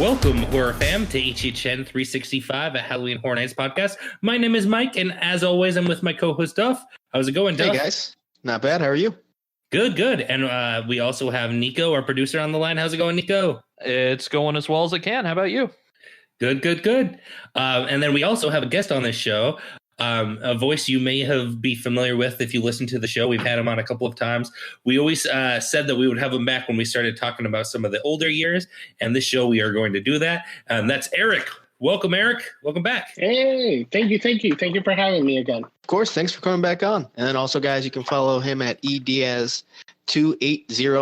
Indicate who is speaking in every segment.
Speaker 1: Welcome, horror fam, to HHN 365, a Halloween Horror Nights podcast. My name is Mike, and as always, I'm with my co-host Duff. How's it going, Duff?
Speaker 2: Hey guys, not bad. How are you?
Speaker 1: Good. And we also have Nico, our producer, on the line. How's it going, Nico?
Speaker 3: It's going as well as it can. How about you?
Speaker 1: Good. And then we also have a guest on this show, a voice you may be familiar with if you listen to the show. We've had him on a couple of times. We always said that we would have him back when we started talking about some of the older years, and this show we are going to do that. That's Erick. Welcome, Erick. Welcome back.
Speaker 4: Hey, thank you. Thank you for having me again.
Speaker 2: Of course, thanks for coming back on. And then also, guys, you can follow him at ediaz280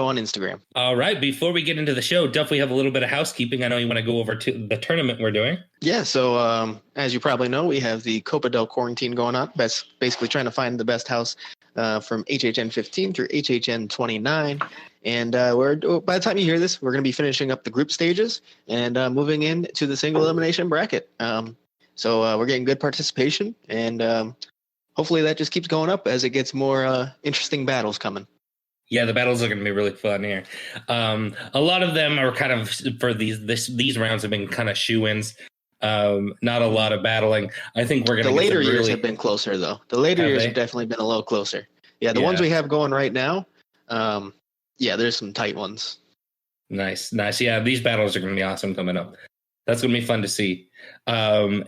Speaker 2: on Instagram.
Speaker 1: All right. Before we get into the show, Duff, we have a little bit of housekeeping. I know you want to go over to the tournament we're doing.
Speaker 2: Yeah, so as you probably know, we have the Copa del Quarantine going on. That's basically trying to find the best house from HHN 15 through HHN 29. And by the time you hear this, we're going to be finishing up the group stages and moving into the single elimination bracket. So we're getting good participation, and hopefully that just keeps going up as it gets more interesting battles coming.
Speaker 1: Yeah, the battles are going to be really fun here. A lot of them are kind of, for these rounds have been kind of shoe-ins. Not a lot of battling. I think we're going to.
Speaker 2: The later years have been closer, though. The later years have definitely been a little closer. Yeah, the ones we have going right now. Yeah, there's some tight ones.
Speaker 1: Nice. Yeah, these battles are going to be awesome coming up. That's going to be fun to see.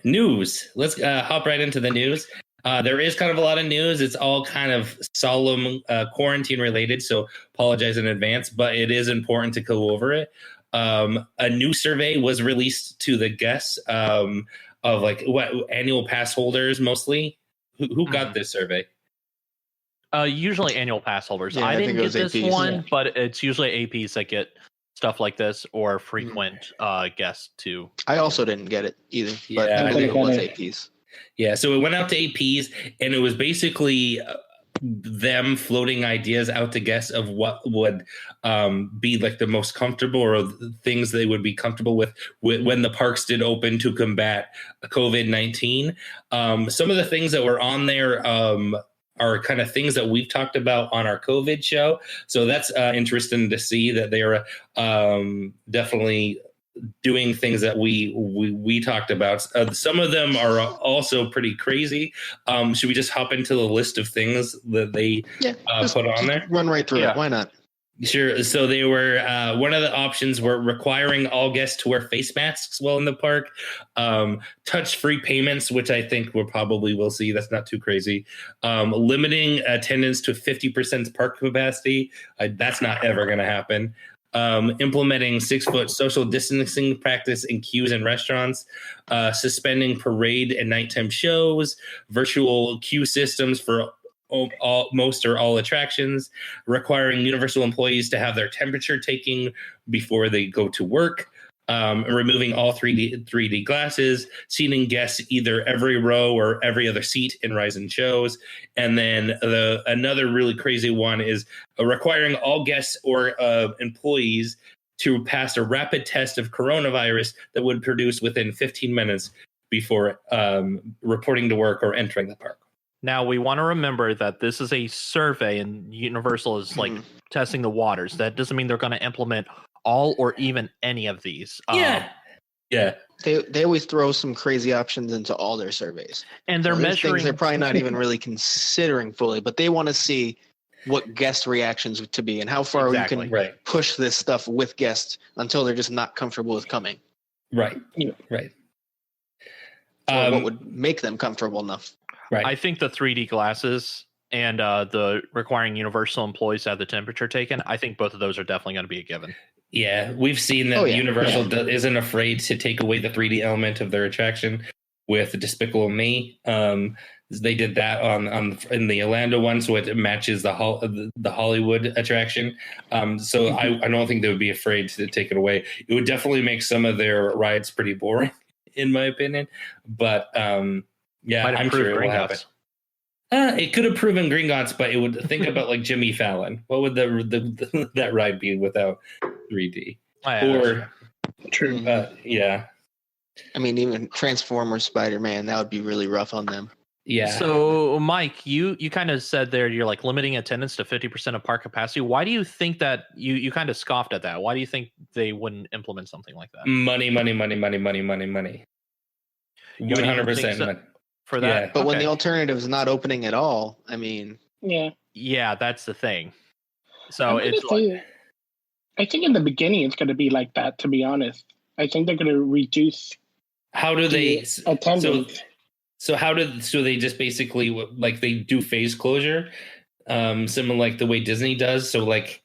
Speaker 1: News. Let's hop right into the news. There is kind of a lot of news. It's all kind of solemn quarantine related, so apologize in advance, but it is important to go over it. A new survey was released to the guests of annual pass holders mostly. Who got this survey?
Speaker 3: Usually annual pass holders.
Speaker 2: Yeah,
Speaker 3: I didn't get this
Speaker 2: APs.
Speaker 3: one, but it's usually APs that get stuff like this or frequent guests too.
Speaker 2: I also didn't get it either, but
Speaker 1: Yeah,
Speaker 2: I believe it was APs.
Speaker 1: Yeah, so it went out to APs, and it was basically them floating ideas out to guests of what would be like the most comfortable or things they would be comfortable with when the parks did open to combat COVID-19. Some of the things that were on there are kind of things that we've talked about on our COVID show. So that's interesting to see that they are definitely doing things that we talked about. Some of them are also pretty crazy. Should we just hop into the list of things that they put on there?
Speaker 2: Run right through it. Why not?
Speaker 1: Sure. So they were one of the options were requiring all guests to wear face masks while in the park, touch-free payments, which I think we'll see. That's not too crazy. Limiting attendance to 50% park capacity. That's not ever going to happen. Implementing 6-foot social distancing practice in queues and restaurants, suspending parade and nighttime shows, virtual queue systems for most or all attractions, requiring Universal employees to have their temperature taken before they go to work, removing all 3D glasses, seating guests either every row or every other seat in rise and shows. And then another really crazy one is requiring all guests or employees to pass a rapid test of coronavirus that would produce within 15 minutes before reporting to work or entering the park.
Speaker 3: Now, we want to remember that this is a survey and Universal is like testing the waters. That doesn't mean they're going to implement all or even any of these.
Speaker 1: Yeah.
Speaker 2: They always throw some crazy options into all their surveys.
Speaker 3: And they're measuring
Speaker 2: things they're probably not even really considering fully, but they want to see what guest reactions to be and how far we can push this stuff with guests until they're just not comfortable with coming.
Speaker 1: Right.
Speaker 2: Or what would make them comfortable enough.
Speaker 1: Right.
Speaker 3: I think the 3D glasses and the requiring Universal employees to have the temperature taken, I think both of those are definitely going to be a given.
Speaker 1: Yeah, we've seen that Universal isn't afraid to take away the 3D element of their attraction with Despicable Me. They did that in the Orlando one, so it matches the Hollywood attraction. So I don't think they would be afraid to take it away. It would definitely make some of their rides pretty boring, in my opinion. But yeah, I'm sure it will happen. It could have proven Gringotts, but it would think about like Jimmy Fallon. What would that ride be without 3D?
Speaker 4: True.
Speaker 1: Yeah.
Speaker 2: I mean, even Transformers, Spider-Man, that would be really rough on them.
Speaker 1: Yeah.
Speaker 3: So, Mike, you kind of said there you're like limiting attendance to 50% of park capacity. Why do you think that you kind of scoffed at that? Why do you think they wouldn't implement something like that?
Speaker 1: Money, money, money, money, money, money, money.
Speaker 3: You would even think
Speaker 1: 100%
Speaker 3: so-
Speaker 1: money.
Speaker 3: for that.
Speaker 1: Yeah.
Speaker 2: But when
Speaker 3: Okay.
Speaker 2: the alternative is not opening at all, I mean,
Speaker 3: Yeah, that's the thing. So
Speaker 4: I'm gonna
Speaker 3: it's like,
Speaker 4: say, I think in the beginning it's going to be like that. To be honest, I think they're going to reduce
Speaker 1: How do they?
Speaker 4: attendance.
Speaker 1: So they just basically like they do phase closure, similar like the way Disney does. So like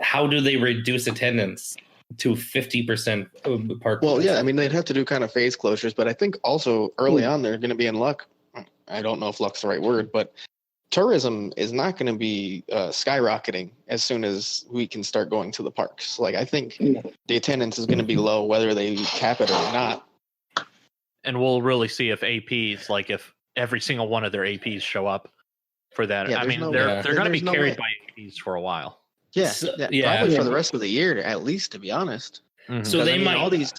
Speaker 1: how do they reduce attendance to 50% of the park?
Speaker 2: well, yeah, I mean, they'd have to do kind of phase closures, but I think also early on they're going to be in luck. I don't know if luck's the right word, but tourism is not going to be skyrocketing as soon as we can start going to the parks. Like, I think the attendance is going to be low, whether they cap it or not.
Speaker 3: and we'll really see if APs, like if every single one of their APs show up for that.
Speaker 2: Yeah,
Speaker 3: I
Speaker 2: there's
Speaker 3: mean,
Speaker 2: no
Speaker 3: they're
Speaker 2: way.
Speaker 3: they're going to be
Speaker 2: There's no
Speaker 3: carried
Speaker 2: way.
Speaker 3: by APs for a while.
Speaker 2: Yeah,
Speaker 1: So-
Speaker 2: yeah,
Speaker 1: yeah.
Speaker 2: probably for the rest of the year, at least, to be honest.
Speaker 3: Mhm.
Speaker 1: So
Speaker 2: 'Cause,
Speaker 1: they
Speaker 2: I mean,
Speaker 1: might
Speaker 2: all these.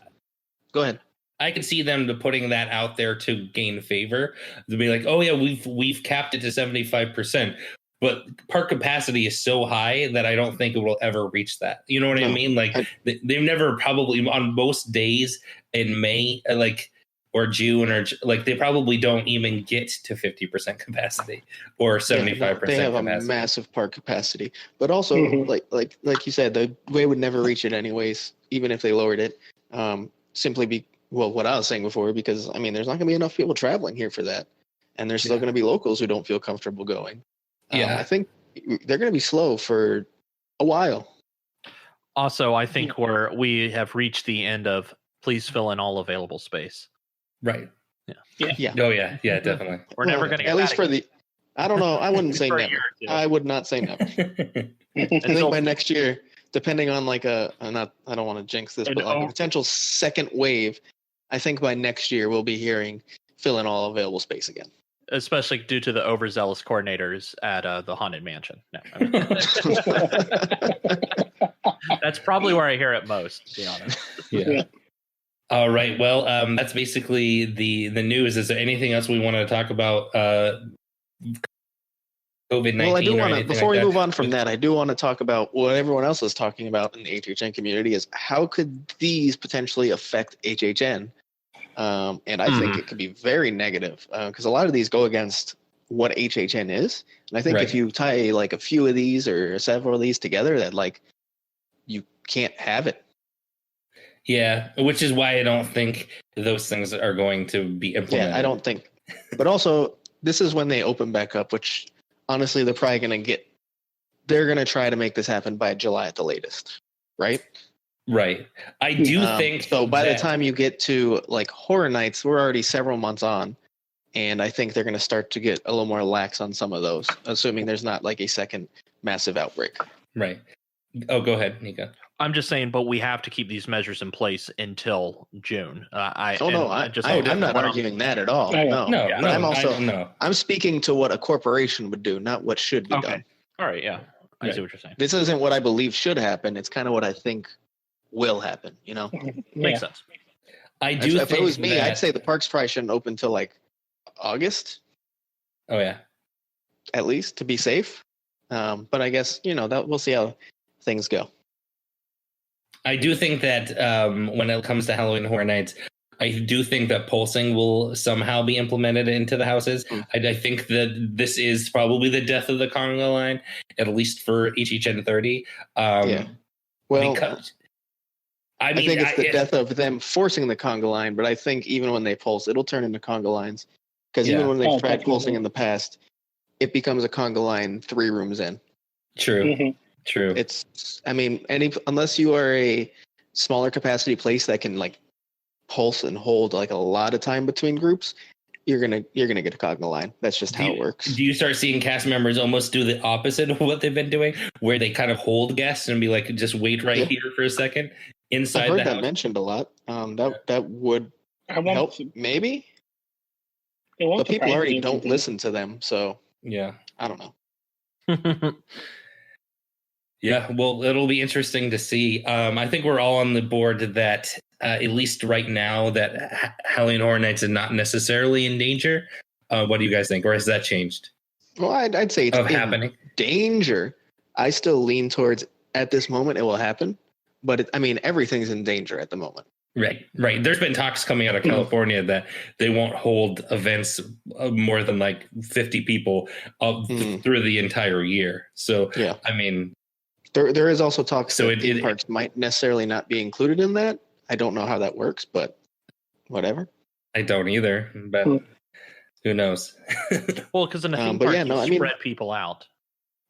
Speaker 2: Go ahead.
Speaker 1: I could see them to putting that out there to gain favor. To be like, oh yeah, we've capped it to 75%, but park capacity is so high that I don't think it will ever reach that. You know what I
Speaker 2: No,
Speaker 1: mean? Like they've never probably on most days in May, like or June or like they probably don't even get to 50% capacity or 75%
Speaker 2: They have
Speaker 1: capacity.
Speaker 2: a massive park capacity, but also
Speaker 4: Mhm.
Speaker 2: like you said, the way would never reach it anyways, even if they lowered it. Simply be what I was saying before, because I mean, there's not going to be enough people traveling here for that, and there's still going to be locals who don't feel comfortable going.
Speaker 1: Yeah.
Speaker 2: I think they're going to be slow for a while.
Speaker 3: Also, I think we have reached the end of please fill in all available space.
Speaker 1: Right.
Speaker 2: Yeah.
Speaker 1: Oh yeah. Yeah, definitely.
Speaker 3: We're never going to
Speaker 2: at least for the. I don't know. I wouldn't say
Speaker 3: For a
Speaker 2: never.
Speaker 3: year or two.
Speaker 2: I would not say never. I think by next year, depending on like I don't want to jinx this, but like a potential second wave, I think by next year we'll be hearing fill in all available space again.
Speaker 3: Especially due to the overzealous coordinators at the Haunted Mansion. No, I mean, that's probably where I hear it most, to be honest.
Speaker 1: Yeah. All right. Well, that's basically the news. Is there anything else we want to talk about? COVID-19.
Speaker 2: Well, I do want to, before we move on from
Speaker 1: that.
Speaker 2: that, I do want to talk about what everyone else is talking about in the HHN community is how could these potentially affect HHN? And I think it could be very negative because a lot of these go against what HHN is. And I think if you tie like a few of these or several of these together, that like you can't have it.
Speaker 1: Yeah, which is why I don't think those things are going to be implemented.
Speaker 2: Yeah, I don't think. But also, this is when they open back up, which honestly, they're probably going to they're going to try to make this happen by July at the latest, right?
Speaker 1: Right. I do think
Speaker 2: so. By the time you get to like Horror Nights, we're already several months on, and I think they're going to start to get a little more lax on some of those, assuming there's not like a second massive outbreak.
Speaker 1: Right. Oh, go ahead, Nika.
Speaker 3: I'm just saying, but we have to keep these measures in place until June.
Speaker 2: I'm not arguing that at all. No. I'm speaking to what a corporation would do, not what should be done.
Speaker 3: All right. Yeah. I see what you're saying.
Speaker 2: This isn't what I believe should happen. It's kind of what I think will happen, you know?
Speaker 3: Makes sense.
Speaker 1: I do
Speaker 2: if it was me, I'd say the parks probably shouldn't open till like August.
Speaker 1: Oh yeah.
Speaker 2: At least to be safe. But I guess, that we'll see how things go.
Speaker 1: I do think that when it comes to Halloween Horror Nights, I do think that pulsing will somehow be implemented into the houses. I think that this is probably the death of the conga line, at least for HHN 30. Well,
Speaker 2: I think it's the death of them forcing the conga line, but I think even when they pulse, it'll turn into conga lines. Because even when they've tried pulsing in the past, it becomes a conga line 3 rooms in.
Speaker 1: True. True.
Speaker 2: Unless you are a smaller capacity place that can like pulse and hold like a lot of time between groups, you're gonna get a conga line. That's just how it works.
Speaker 1: Do you start seeing cast members almost do the opposite of what they've been doing, where they kind of hold guests and be like, just wait right here for a second inside
Speaker 2: I've heard
Speaker 1: the house?
Speaker 2: that mentioned a lot. That would help maybe. But people already don't listen to them, so
Speaker 1: yeah,
Speaker 2: I don't know.
Speaker 1: Yeah, well, it'll be interesting to see. I think we're all on the board that, at least right now, that Halloween Horror Nights is not necessarily in danger. What do you guys think? Or has that changed?
Speaker 2: Well, I'd say it's
Speaker 1: happening.
Speaker 2: Danger. I still lean towards at this moment it will happen, but everything's in danger at the moment.
Speaker 1: Right. There's been talks coming out of California that they won't hold events more than like 50 people through the entire year. So,
Speaker 2: yeah.
Speaker 1: There
Speaker 2: is also talks that theme parks might necessarily not be included in that. I don't know how that works, but whatever.
Speaker 1: I don't either, but who knows?
Speaker 3: Well, because in a theme park, you spread people out.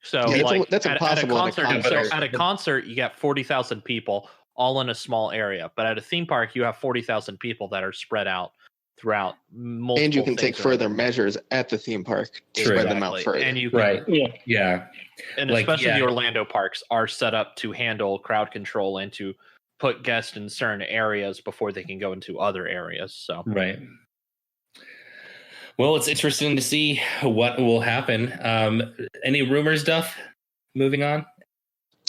Speaker 3: So
Speaker 2: that's impossible
Speaker 3: at a concert, you got 40,000 people all in a small area. But at a theme park, you have 40,000 people that are spread out throughout multiple.
Speaker 2: And you can take further measures at the theme park to spread them out further.
Speaker 3: And you can,
Speaker 1: yeah.
Speaker 3: And especially the Orlando parks are set up to handle crowd control and to put guests in certain areas before they can go into other areas. So
Speaker 1: right. Well, it's interesting to see what will happen. Any rumor stuff? Moving on.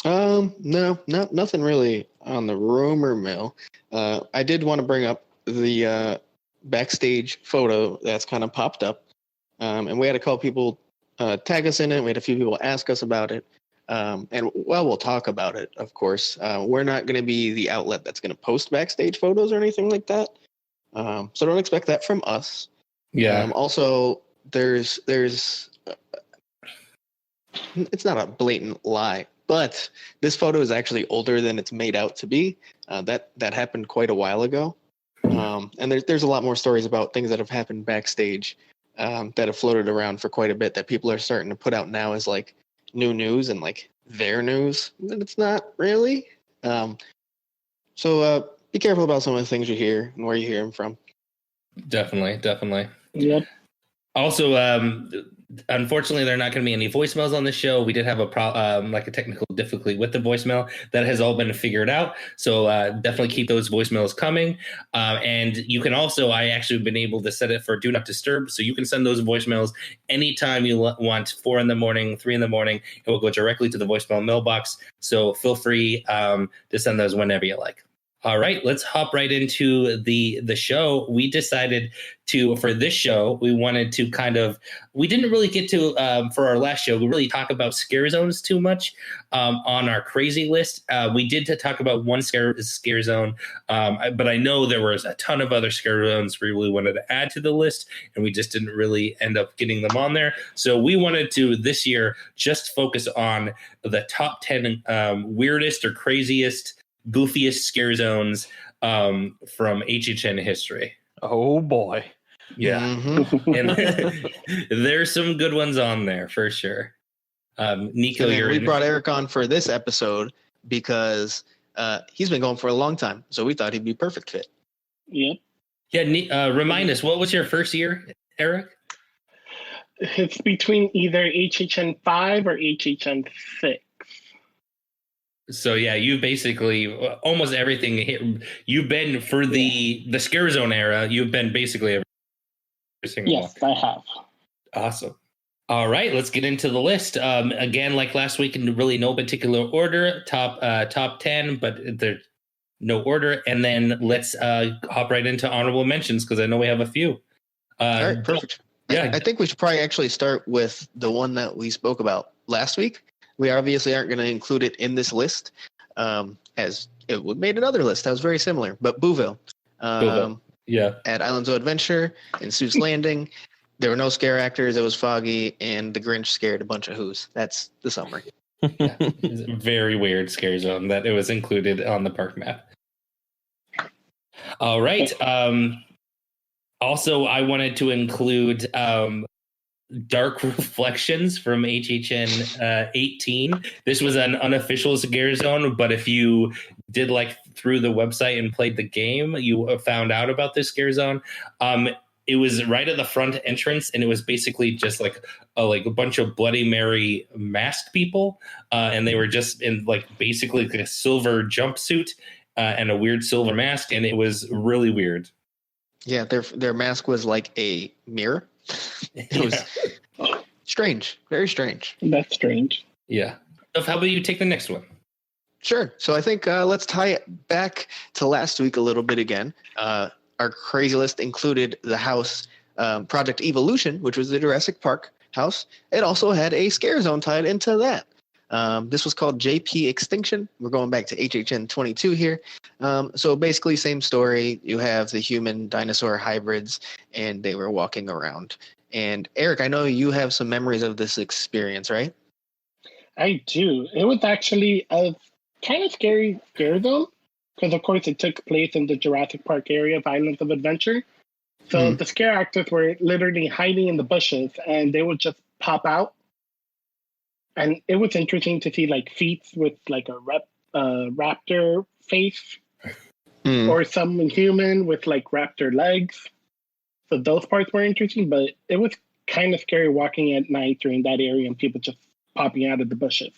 Speaker 2: No, nothing really on the rumor mill. I did want to bring up the backstage photo that's kind of popped up, and we had a couple people tag us in it. We had a few people ask us about it, and we'll talk about it. Of course, we're not going to be the outlet that's going to post backstage photos or anything like that. So don't expect that from us.
Speaker 1: Yeah.
Speaker 2: Also, there's it's not a blatant lie, but this photo is actually older than it's made out to be. That happened quite a while ago. And there's a lot more stories about things that have happened backstage that have floated around for quite a bit that people are starting to put out now as like new news and like their news. And it's not really. So be careful about some of the things you hear and where you hear them from.
Speaker 1: Definitely.
Speaker 4: Yep.
Speaker 1: Also, unfortunately, there are not going to be any voicemails on the show. We did have a technical difficulty with the voicemail. That has all been figured out. So definitely keep those voicemails coming. And you can also, I actually have been able to set it for Do Not Disturb. So you can send those voicemails anytime you want, 4 a.m, 3 a.m. It will go directly to the voicemail mailbox. So feel free to send those whenever you like. All right, let's hop right into the show. We decided for this show, we wanted to we didn't really get to, for our last show, we really talk about Scarezones too much on our crazy list. We did talk about one scare zone, but I know there was a ton of other Scarezones we really wanted to add to the list, and we just didn't really end up getting them on there. So we wanted to, this year, just focus on the top 10 weirdest or craziest goofiest scare zones from HHN history.
Speaker 3: Oh boy.
Speaker 1: Yeah. Mm-hmm. And there's some good ones on there for sure. Nico,
Speaker 2: we brought Erick on for this episode because he's been going for a long time, so we thought he'd be perfect fit.
Speaker 4: Yep.
Speaker 1: Yeah. Remind us, what was your first year, Erick?
Speaker 4: It's between either HHN 5 or HHN 6.
Speaker 1: So yeah, you basically almost everything. You've been for the Scare Zone era. You've been basically every single
Speaker 4: one. Yes, I have.
Speaker 1: Awesome. All right, let's get into the list. Again, like last week, in really no particular order. Top 10, but there's no order. And then let's hop right into honorable mentions because I know we have a few.
Speaker 2: All right, perfect. Yeah, I think we should probably actually start with the one that we spoke about last week. We obviously aren't going to include it in this list, as it made another list that was very similar. But Booville, at Islands of Adventure and Seuss Landing, there were no scare actors. It was foggy, and the Grinch scared a bunch of Who's. That's the summary.
Speaker 1: Yeah, it's a very weird scare zone that it was included on the park map. All right. Also, I wanted to include Dark Reflections from HHN 18. This was an unofficial scare zone, but if you did through the website and played the game, you found out about this scare zone. It was right at the front entrance, and it was basically just a bunch of Bloody Mary masked people, and they were just in basically a silver jumpsuit and a weird silver mask, and it was really weird.
Speaker 2: Yeah, their mask was like a mirror. It was strange, very strange.
Speaker 4: That's strange.
Speaker 1: Yeah. How about you take the next one?
Speaker 2: Sure. So I think let's tie it back to last week a little bit again. Our crazy list included the house Project Evolution, which was the Jurassic Park house. It also had a scare zone tied into that. This was called JP Extinction. We're going back to HHN 22 here. So basically, same story. You have the human dinosaur hybrids, and they were walking around. And Eric, I know you have some memories of this experience, right?
Speaker 4: I do. It was actually a kind of scary scare zone because, of course, it took place in the Jurassic Park area of Islands of Adventure. So the scare actors were literally hiding in the bushes, and they would just pop out. And it was interesting to see like feet with like a raptor face, or some human with like raptor legs. So those parts were interesting, but it was kind of scary walking at night during that area and people just popping out of the bushes.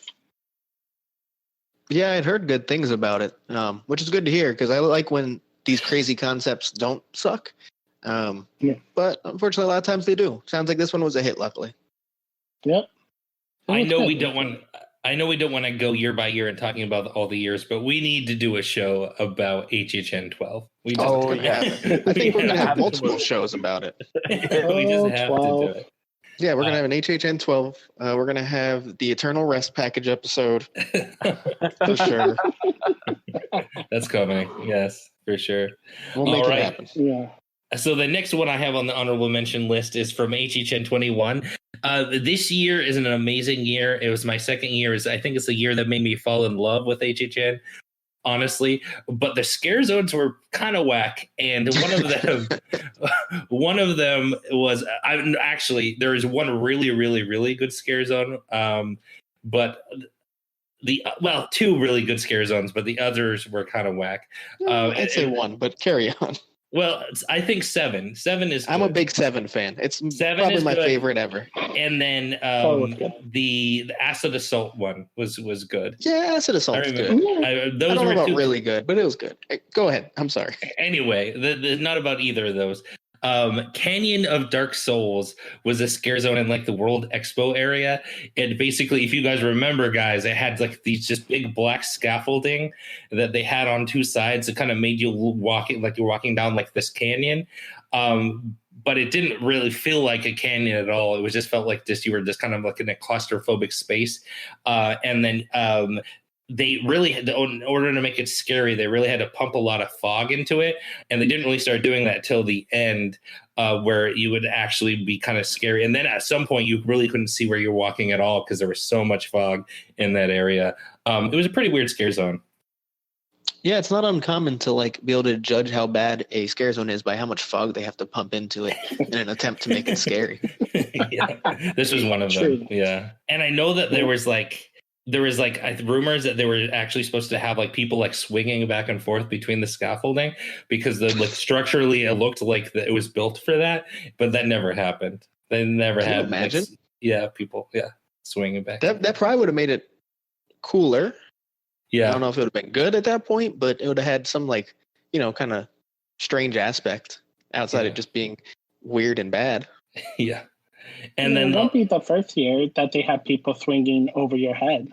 Speaker 2: Yeah, I'd heard good things about it, which is good to hear because I like when these crazy concepts don't suck. But unfortunately, a lot of times they do. Sounds like this one was a hit, luckily.
Speaker 4: Yep.
Speaker 1: I know we don't want to go year by year and talking about all the years, but we need to do a show about HHN 12.
Speaker 2: I think we're gonna have multiple shows about it.
Speaker 1: We just have
Speaker 4: 12.
Speaker 1: to do it.
Speaker 2: Yeah, we're gonna have an HHN 12. We're gonna have the Eternal Rest package episode for sure.
Speaker 1: That's coming. Yes, for sure.
Speaker 2: We'll make it happen.
Speaker 4: Yeah.
Speaker 1: So the next one I have on the honorable mention list is from HHN 21. This year is an amazing year. It was my second year. I think it's the year that made me fall in love with HHN, honestly. But the scare zones were kind of whack, and one of them was there is one really, really, really good scare zone. But two really good scare zones, but the others were kind of whack.
Speaker 2: I'd say one, but carry on.
Speaker 1: Well, I think 7. 7 is good.
Speaker 2: I'm a big 7 fan. It's 7 probably my favorite ever.
Speaker 1: And then the Acid Assault one was good.
Speaker 2: Yeah, Acid Assault was good. I don't know about really good, but it was good. Go ahead. I'm sorry.
Speaker 1: Anyway, not about either of those. Canyon of Dark Souls was a scare zone in like the World Expo area. And basically, if you guys remember, guys, it had like these just big black scaffolding that they had on two sides. It kind of made you like you're walking down like this canyon. But it didn't really feel like a canyon at all. It just felt like you were just kind of like in a claustrophobic space. And then they really had to, in order to make it scary, they really had to pump a lot of fog into it. And they didn't really start doing that till the end, where you would actually be kind of scary. And then at some point you really couldn't see where you're walking at all because there was so much fog in that area. It was a pretty weird scare zone.
Speaker 2: Yeah, it's not uncommon to like be able to judge how bad a scare zone is by how much fog they have to pump into it in an attempt to make it scary.
Speaker 1: Yeah, this was one of them. Yeah. And I know that there was rumors that they were actually supposed to have like people like swinging back and forth between the scaffolding because structurally it looked like it was built for that, but that never happened. They never had.
Speaker 2: Imagine?
Speaker 1: People swinging back.
Speaker 2: That probably would have made it cooler.
Speaker 1: Yeah.
Speaker 2: I don't know if it would have been good at that point, but it would have had some like, kind of strange aspect outside of just being weird and bad.
Speaker 1: Yeah. And then
Speaker 4: it won't be the first year that they have people swinging over your head.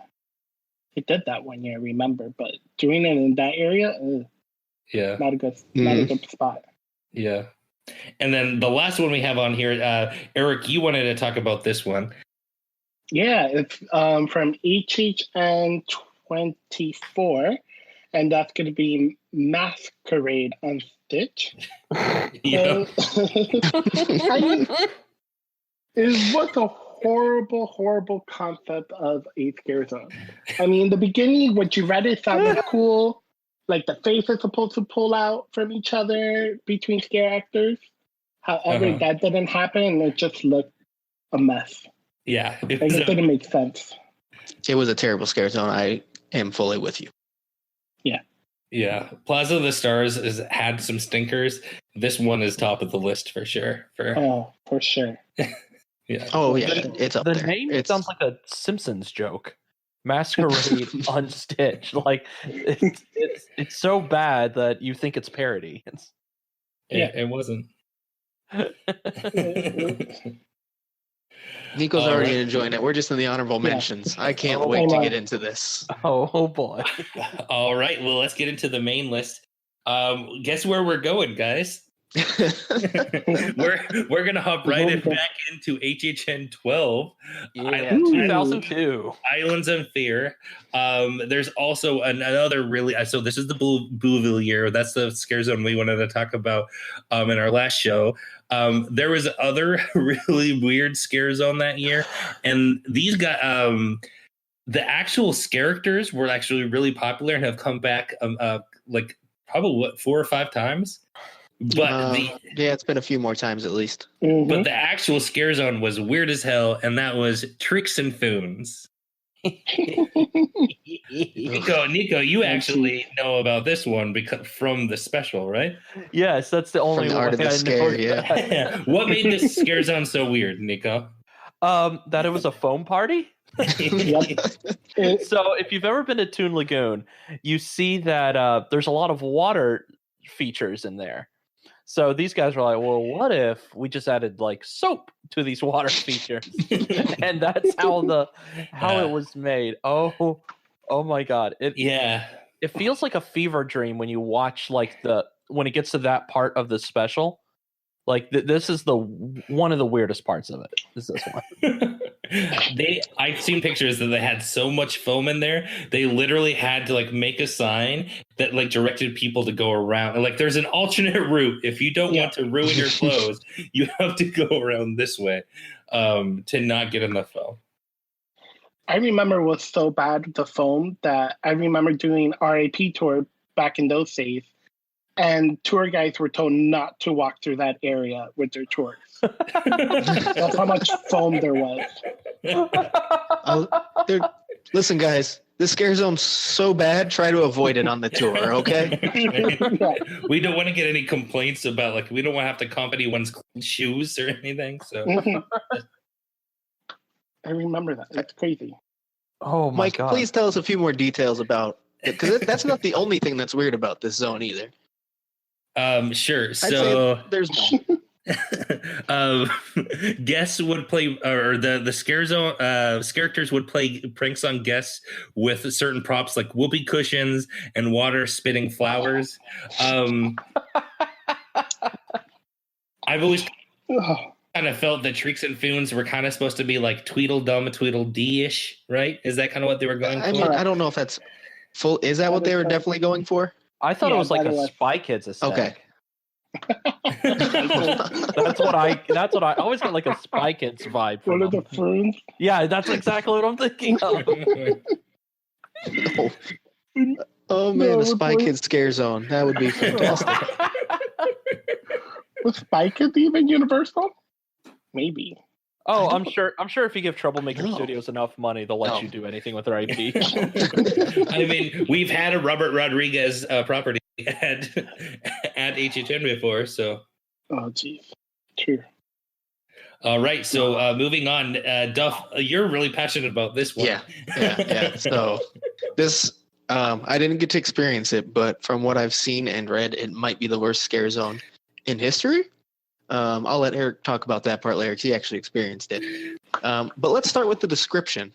Speaker 4: They did that one year, remember? But doing it in that area, not a good spot.
Speaker 1: Yeah. And then the last one we have on here, Eric, you wanted to talk about this one.
Speaker 4: Yeah, it's from HHN 24, and that's going to be Masquerade on Stitch.
Speaker 1: Yeah.
Speaker 4: It was a horrible, horrible concept of a scare zone. I mean, in the beginning, when you read it, sounded cool. Like the face is supposed to pull out from each other between scare actors. However, that didn't happen, and it just looked a mess.
Speaker 1: Yeah.
Speaker 4: It didn't make sense.
Speaker 2: It was a terrible scare zone. I am fully with you.
Speaker 4: Yeah.
Speaker 1: Yeah. Plaza of the Stars had some stinkers. This one is top of the list for sure.
Speaker 4: For sure.
Speaker 1: Yeah.
Speaker 2: Oh yeah, it's up there.
Speaker 3: The name sounds like a Simpsons joke. Masquerade on Stitch. Like it's so bad that you think it's parody.
Speaker 1: It wasn't.
Speaker 2: Nico's already enjoying it. We're just in the honorable mentions. I can't wait to get into this.
Speaker 3: Oh boy.
Speaker 1: All right. Well, let's get into the main list. Guess where we're going, guys? we're gonna hop right back into HHN 12.
Speaker 3: Yeah, 2002.
Speaker 1: Islands of Fear. There's also another really. So this is the Bouville year. That's the scare zone we wanted to talk about in our last show. There was other really weird scare zone that year, and these got the actual characters were actually really popular and have come back like probably 4 or 5 times. But
Speaker 2: it's been a few more times at least.
Speaker 1: But the actual scare zone was weird as hell, and that was Tricks and Foons. Nico, you actually know about this one because from the special, right?
Speaker 3: Yes, that's the only one.
Speaker 2: Art of the Scare,
Speaker 1: yeah. What made this scare zone so weird, Nico?
Speaker 3: That it was a foam party. So if you've ever been to Toon Lagoon, you see that there's a lot of water features in there. So these guys were like, well, what if we just added like soap to these water features? And that's how it was made. Oh my God. It feels like a fever dream when you watch when it gets to that part of the special. Like this is one of the weirdest parts of it. Is this one?
Speaker 1: I've seen pictures that they had so much foam in there. They literally had to make a sign that directed people to go around. Like there's an alternate route. If you don't want to ruin your clothes, you have to go around this way to not get in the foam.
Speaker 4: I remember it was so bad with the foam that I remember doing RAP tour back in those days. And tour guides were told not to walk through that area with their tours. That's how much foam there was.
Speaker 2: Listen, guys, this scare zone's so bad. Try to avoid it on the tour, okay?
Speaker 1: We don't want to get any complaints about we don't want to have to comp anyone's shoes or anything. So
Speaker 4: I remember that. That's crazy.
Speaker 3: Oh my
Speaker 2: Mike,
Speaker 3: God!
Speaker 2: please tell us a few more details about it, because that's not the only thing that's weird about this zone either.
Speaker 1: Sure.
Speaker 2: So there's
Speaker 1: guests would play, or the scare zone characters would play pranks on guests with certain props like whoopee cushions and water spitting flowers. I've always kind of felt that Tricks and Foons were kind of supposed to be like Tweedledum, Tweedledee-ish, right? Is that kind of what they were going for?
Speaker 2: I mean, I don't know if that's full. Is that what they were definitely going for?
Speaker 3: I thought it was like a Spy Kids aesthetic.
Speaker 2: Okay.
Speaker 3: That's what I always get, like a Spy Kids vibe from
Speaker 4: One of the Foons?
Speaker 3: Yeah, that's exactly what I'm thinking of.
Speaker 2: Oh man, the Spy Kids scare zone. That would be fantastic.
Speaker 4: Was Spy Kids even Universal? Maybe.
Speaker 3: Oh, I'm sure if you give Troublemaker Studios enough money, they'll let you do anything with their IP.
Speaker 1: I mean, we've had a Robert Rodriguez property at HHN before, so.
Speaker 4: Oh, geez. True.
Speaker 1: All right, so moving on. Duff, you're really passionate about this one.
Speaker 2: Yeah. So this, I didn't get to experience it, but from what I've seen and read, it might be the worst scare zone in history. I'll let Eric talk about that part later because he actually experienced it. But let's start with the description.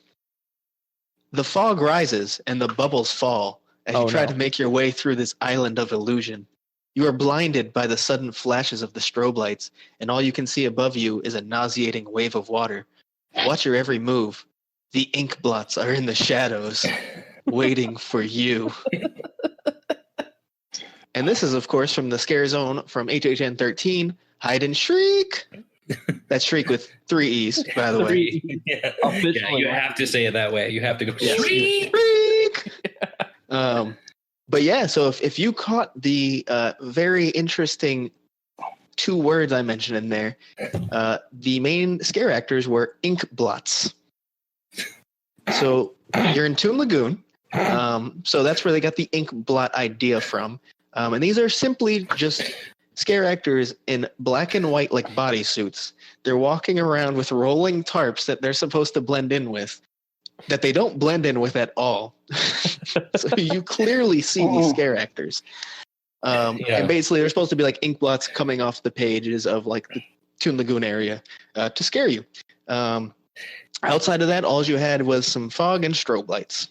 Speaker 2: The fog rises and the bubbles fall as you try to make your way through this island of illusion. You are blinded by the sudden flashes of the strobe lights, and all you can see above you is a nauseating wave of water. Watch your every move. The ink blots are in the shadows, waiting for you. And this is, of course, from the Scare Zone from HHN 13, Hide and Shriek. That's Shriek with 3 E's, by the way.
Speaker 1: Yeah, you have to say it that way. You have to go Shriek.
Speaker 2: But yeah, so if you caught the very interesting 2 words I mentioned in there, the main scare actors were ink blots. So you're in Toon Lagoon. So that's where they got the ink blot idea from. And these are simply just scare actors in black and white like bodysuits. They're walking around with rolling tarps that they're supposed to blend in with, that they don't blend in with at all. So you clearly see these scare actors. And basically they're supposed to be like ink blots coming off the pages of like the Toon Lagoon area to scare you. Outside of that, all you had was some fog and strobe lights.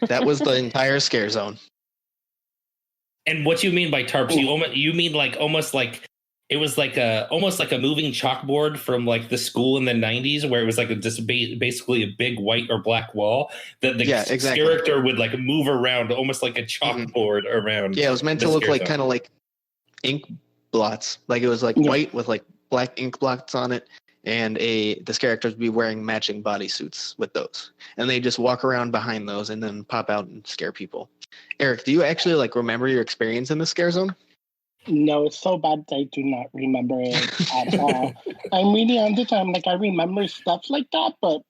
Speaker 2: That was the entire scare zone.
Speaker 1: And what you mean by tarps? You mean like almost like it was like almost like a moving chalkboard from like the school in the 90s where it was like basically a big white or black wall that the character would like move around almost like a chalkboard around.
Speaker 2: Yeah, it was meant to look like kind of like ink blots. Like it was like white with like black ink blots on it, and the characters would be wearing matching bodysuits with those. And they just walk around behind those and then pop out and scare people. Eric, do you actually like remember your experience in the scare zone?
Speaker 4: No, it's so bad I do not remember it at all. I'm really on this. I'm like, I remember stuff like that, but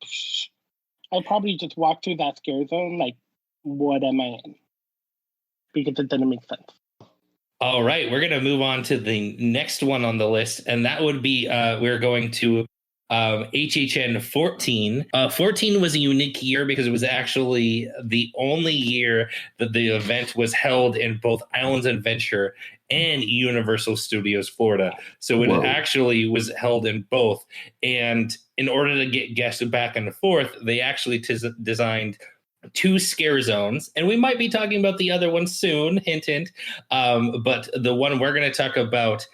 Speaker 4: I probably just walked through that scare zone like, what am I in? Because it didn't make sense.
Speaker 1: All right, we're going to move on to the next one on the list, and that would be we're going to HHN 14. 14 was a unique year because it was actually the only year that the event was held in both Islands Adventure and Universal Studios Florida. So it actually was held in both. And in order to get guests back and forth, they actually designed 2 scare zones, and we might be talking about the other one soon, hint hint, but the one we're going to talk about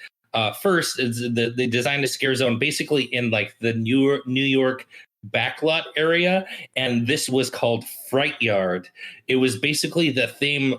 Speaker 1: first is they designed a scare zone basically in like the New York backlot area, and this was called Fright Yard. It was basically the theme.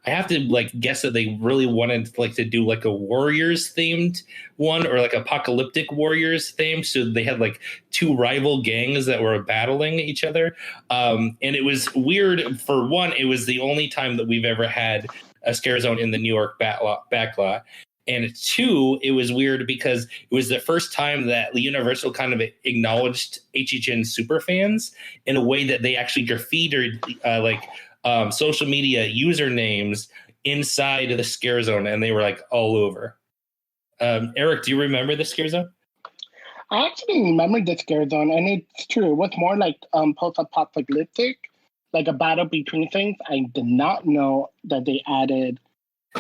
Speaker 1: I have to like guess that they really wanted like to do like a Warriors themed one or like apocalyptic Warriors theme. So they had like 2 rival gangs that were battling each other. And it was weird. For one, it was the only time that we've ever had a scare zone in the New York backlot. And 2, it was weird because it was the first time that Universal kind of acknowledged HHN superfans in a way that they actually graffitied social media usernames inside of the scare zone, and they were like all over. Eric, do you remember the scare zone?
Speaker 4: I actually remember the scare zone, and it's true. It was more like post-apocalyptic, like a battle between things. I did not know that they added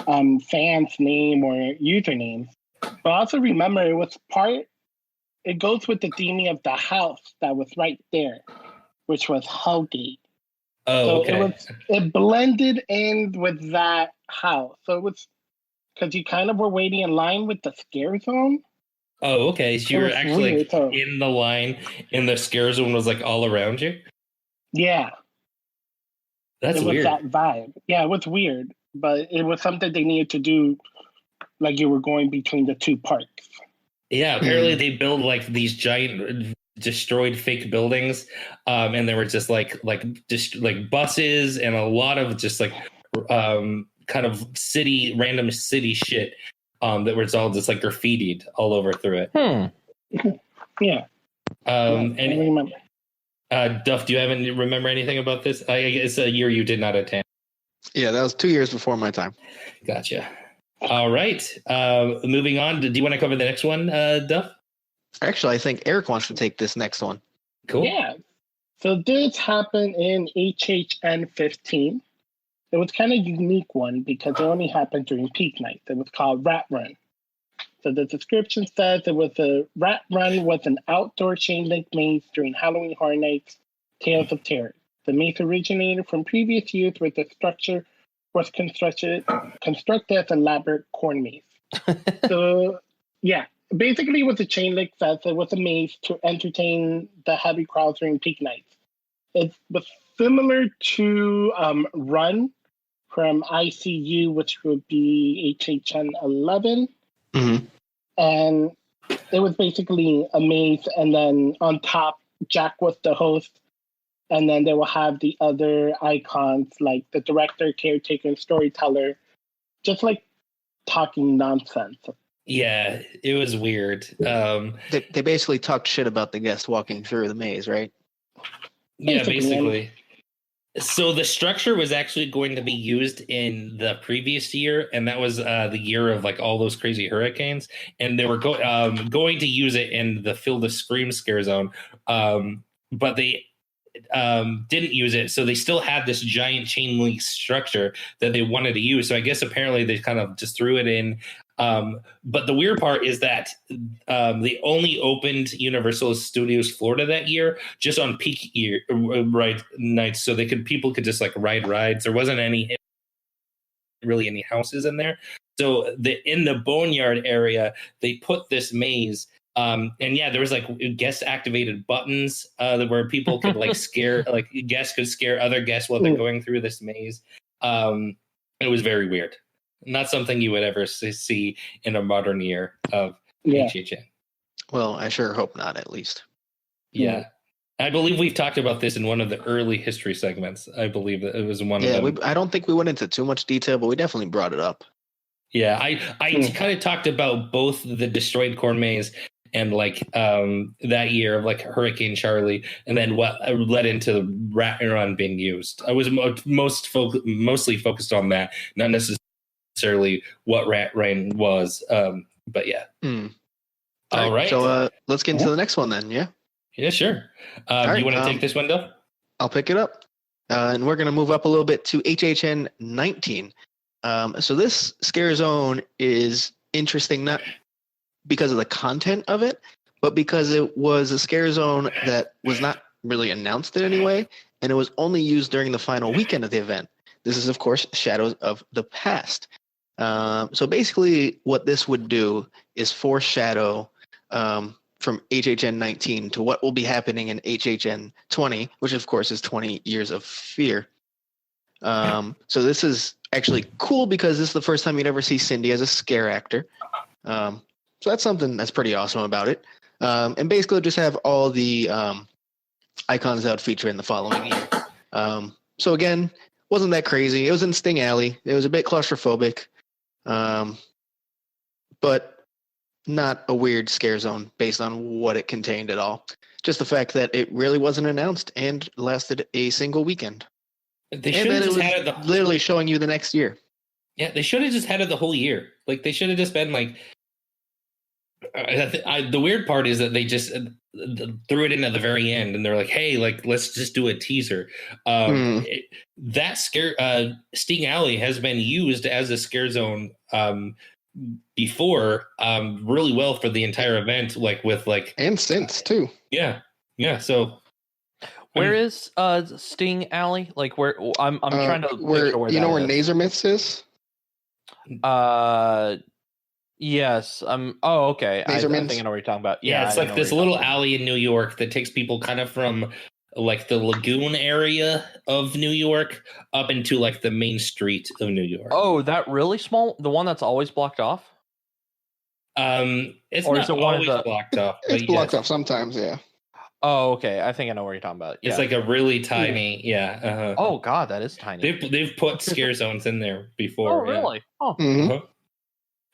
Speaker 4: fans' name or usernames. But I also remember it goes with the theme of the house that was right there, which was Hellgate.
Speaker 1: Oh,
Speaker 4: so
Speaker 1: okay.
Speaker 4: It blended in with that house. So it was because you kind of were waiting in line with the scare zone.
Speaker 1: Oh, okay. So you were actually like, in the line, and the scare zone was like all around you?
Speaker 4: Yeah.
Speaker 1: That's weird.
Speaker 4: It was that vibe. Yeah, it was weird, but it was something they needed to do, like you were going between the 2 parks.
Speaker 1: Yeah, apparently they build like these giant destroyed fake buildings, and there were just like buses and a lot of just like kind of random city shit that was all just like graffitied all over through it.
Speaker 4: Yeah.
Speaker 1: And I remember. Duff, do you remember anything about this? I guess a year you did not attend.
Speaker 2: Yeah, that was 2 years before my time.
Speaker 1: Gotcha. All right. Moving on. Do you want to cover the next one, Duff?
Speaker 2: Actually, I think Eric wants to take this next one.
Speaker 1: Cool.
Speaker 4: Yeah. So this happened in HHN 15. It was kind of a unique one because it only happened during peak nights. It was called Rat Run. So the description says it was a Rat Run was an outdoor chain link maze during Halloween Horror Nights, Tales of Terror. The maze originated from previous years where the structure was constructed as elaborate corn maze. So, yeah. Basically, it was a chain link fence. It was a maze to entertain the heavy crowds during peak nights. It was similar to Run from ICU, which would be HHN 11.
Speaker 2: Mm-hmm.
Speaker 4: And it was basically a maze, and then on top, Jack was the host, and then they will have the other icons like the director, caretaker, and storyteller, just like talking nonsense.
Speaker 1: Yeah, it was weird.
Speaker 2: They basically talked shit about the guest walking through the maze, right?
Speaker 1: Yeah, basically. So the structure was actually going to be used in the previous year, and that was the year of like all those crazy hurricanes, and they were going to use it in the Feel the Scream scare zone, but they didn't use it, so they still had this giant chain link structure that they wanted to use. So I guess apparently they kind of just threw it in. But the weird part is that they only opened Universal Studios Florida that year just on peak year nights, so people could just like ride rides. There wasn't any really any houses in there. So in the boneyard area, they put this maze. And yeah, there was like guest activated buttons where people could like scare, like guests could scare other guests while they're going through this maze. It was very weird. Not something you would ever see in a modern year of HHN.
Speaker 2: Well, I sure hope not, at least.
Speaker 1: Yeah. I believe we've talked about this in one of the early history segments. I believe that it was one of them.
Speaker 2: I don't think we went into too much detail, but we definitely brought it up.
Speaker 1: Yeah, I kind of talked about both the destroyed corn maze and like that year of like Hurricane Charlie, and then what led into Rat Run being used. I was mostly focused on that, not necessarily what Rat Run was. But yeah. All right.
Speaker 2: So let's get into the next one then. Yeah.
Speaker 1: Yeah, sure. You want to take this one, Dov?
Speaker 2: I'll pick it up, and we're going to move up a little bit to HHN 19. So this scare zone is interesting, not because of the content of it, but because it was a scare zone that was not really announced in any way, and it was only used during the final weekend of the event. This is, of course, Shadows of the Past. So basically what this would do is foreshadow from HHN 19 to what will be happening in HHN 20, which of course is 20 Years of Fear. So this is actually cool because this is the first time you'd ever see Cindy as a scare actor. So that's something that's pretty awesome about it. And basically just have all the icons that would feature in the following year. So again, wasn't that crazy. It was in Sting Alley. It was a bit claustrophobic, but not a weird scare zone based on what it contained at all. Just the fact that it really wasn't announced and lasted a single weekend.
Speaker 1: They should have just had it
Speaker 2: literally showing you the next year.
Speaker 1: Yeah, they should have just had it the whole year. Like they should have just been like. The weird part is that they just threw it in at the very end, and they're like, "Hey, like let's just do a teaser." That Sting Alley has been used as a scare zone before really well for the entire event, like with like
Speaker 2: and since too.
Speaker 1: Yeah. So
Speaker 3: where is Sting Alley? Like where I'm trying to
Speaker 2: where you know where Nazarmyths is?
Speaker 3: Yes. Oh, okay. I think I know what you're talking about.
Speaker 1: Yeah, it's like this little alley in New York that takes people kind of from like the lagoon area of New York up into like the main street of New York.
Speaker 3: Oh, that really small? The one that's always blocked off?
Speaker 1: It's or not always blocked off.
Speaker 2: It's blocked off sometimes, yeah.
Speaker 3: Oh, okay. I think I know what you're talking about. Yeah.
Speaker 1: It's like a really tiny,
Speaker 3: Oh God, that is tiny.
Speaker 1: They've put scare zones in there before.
Speaker 3: Oh, really?
Speaker 1: Yeah.
Speaker 3: Oh.
Speaker 2: Mm-hmm.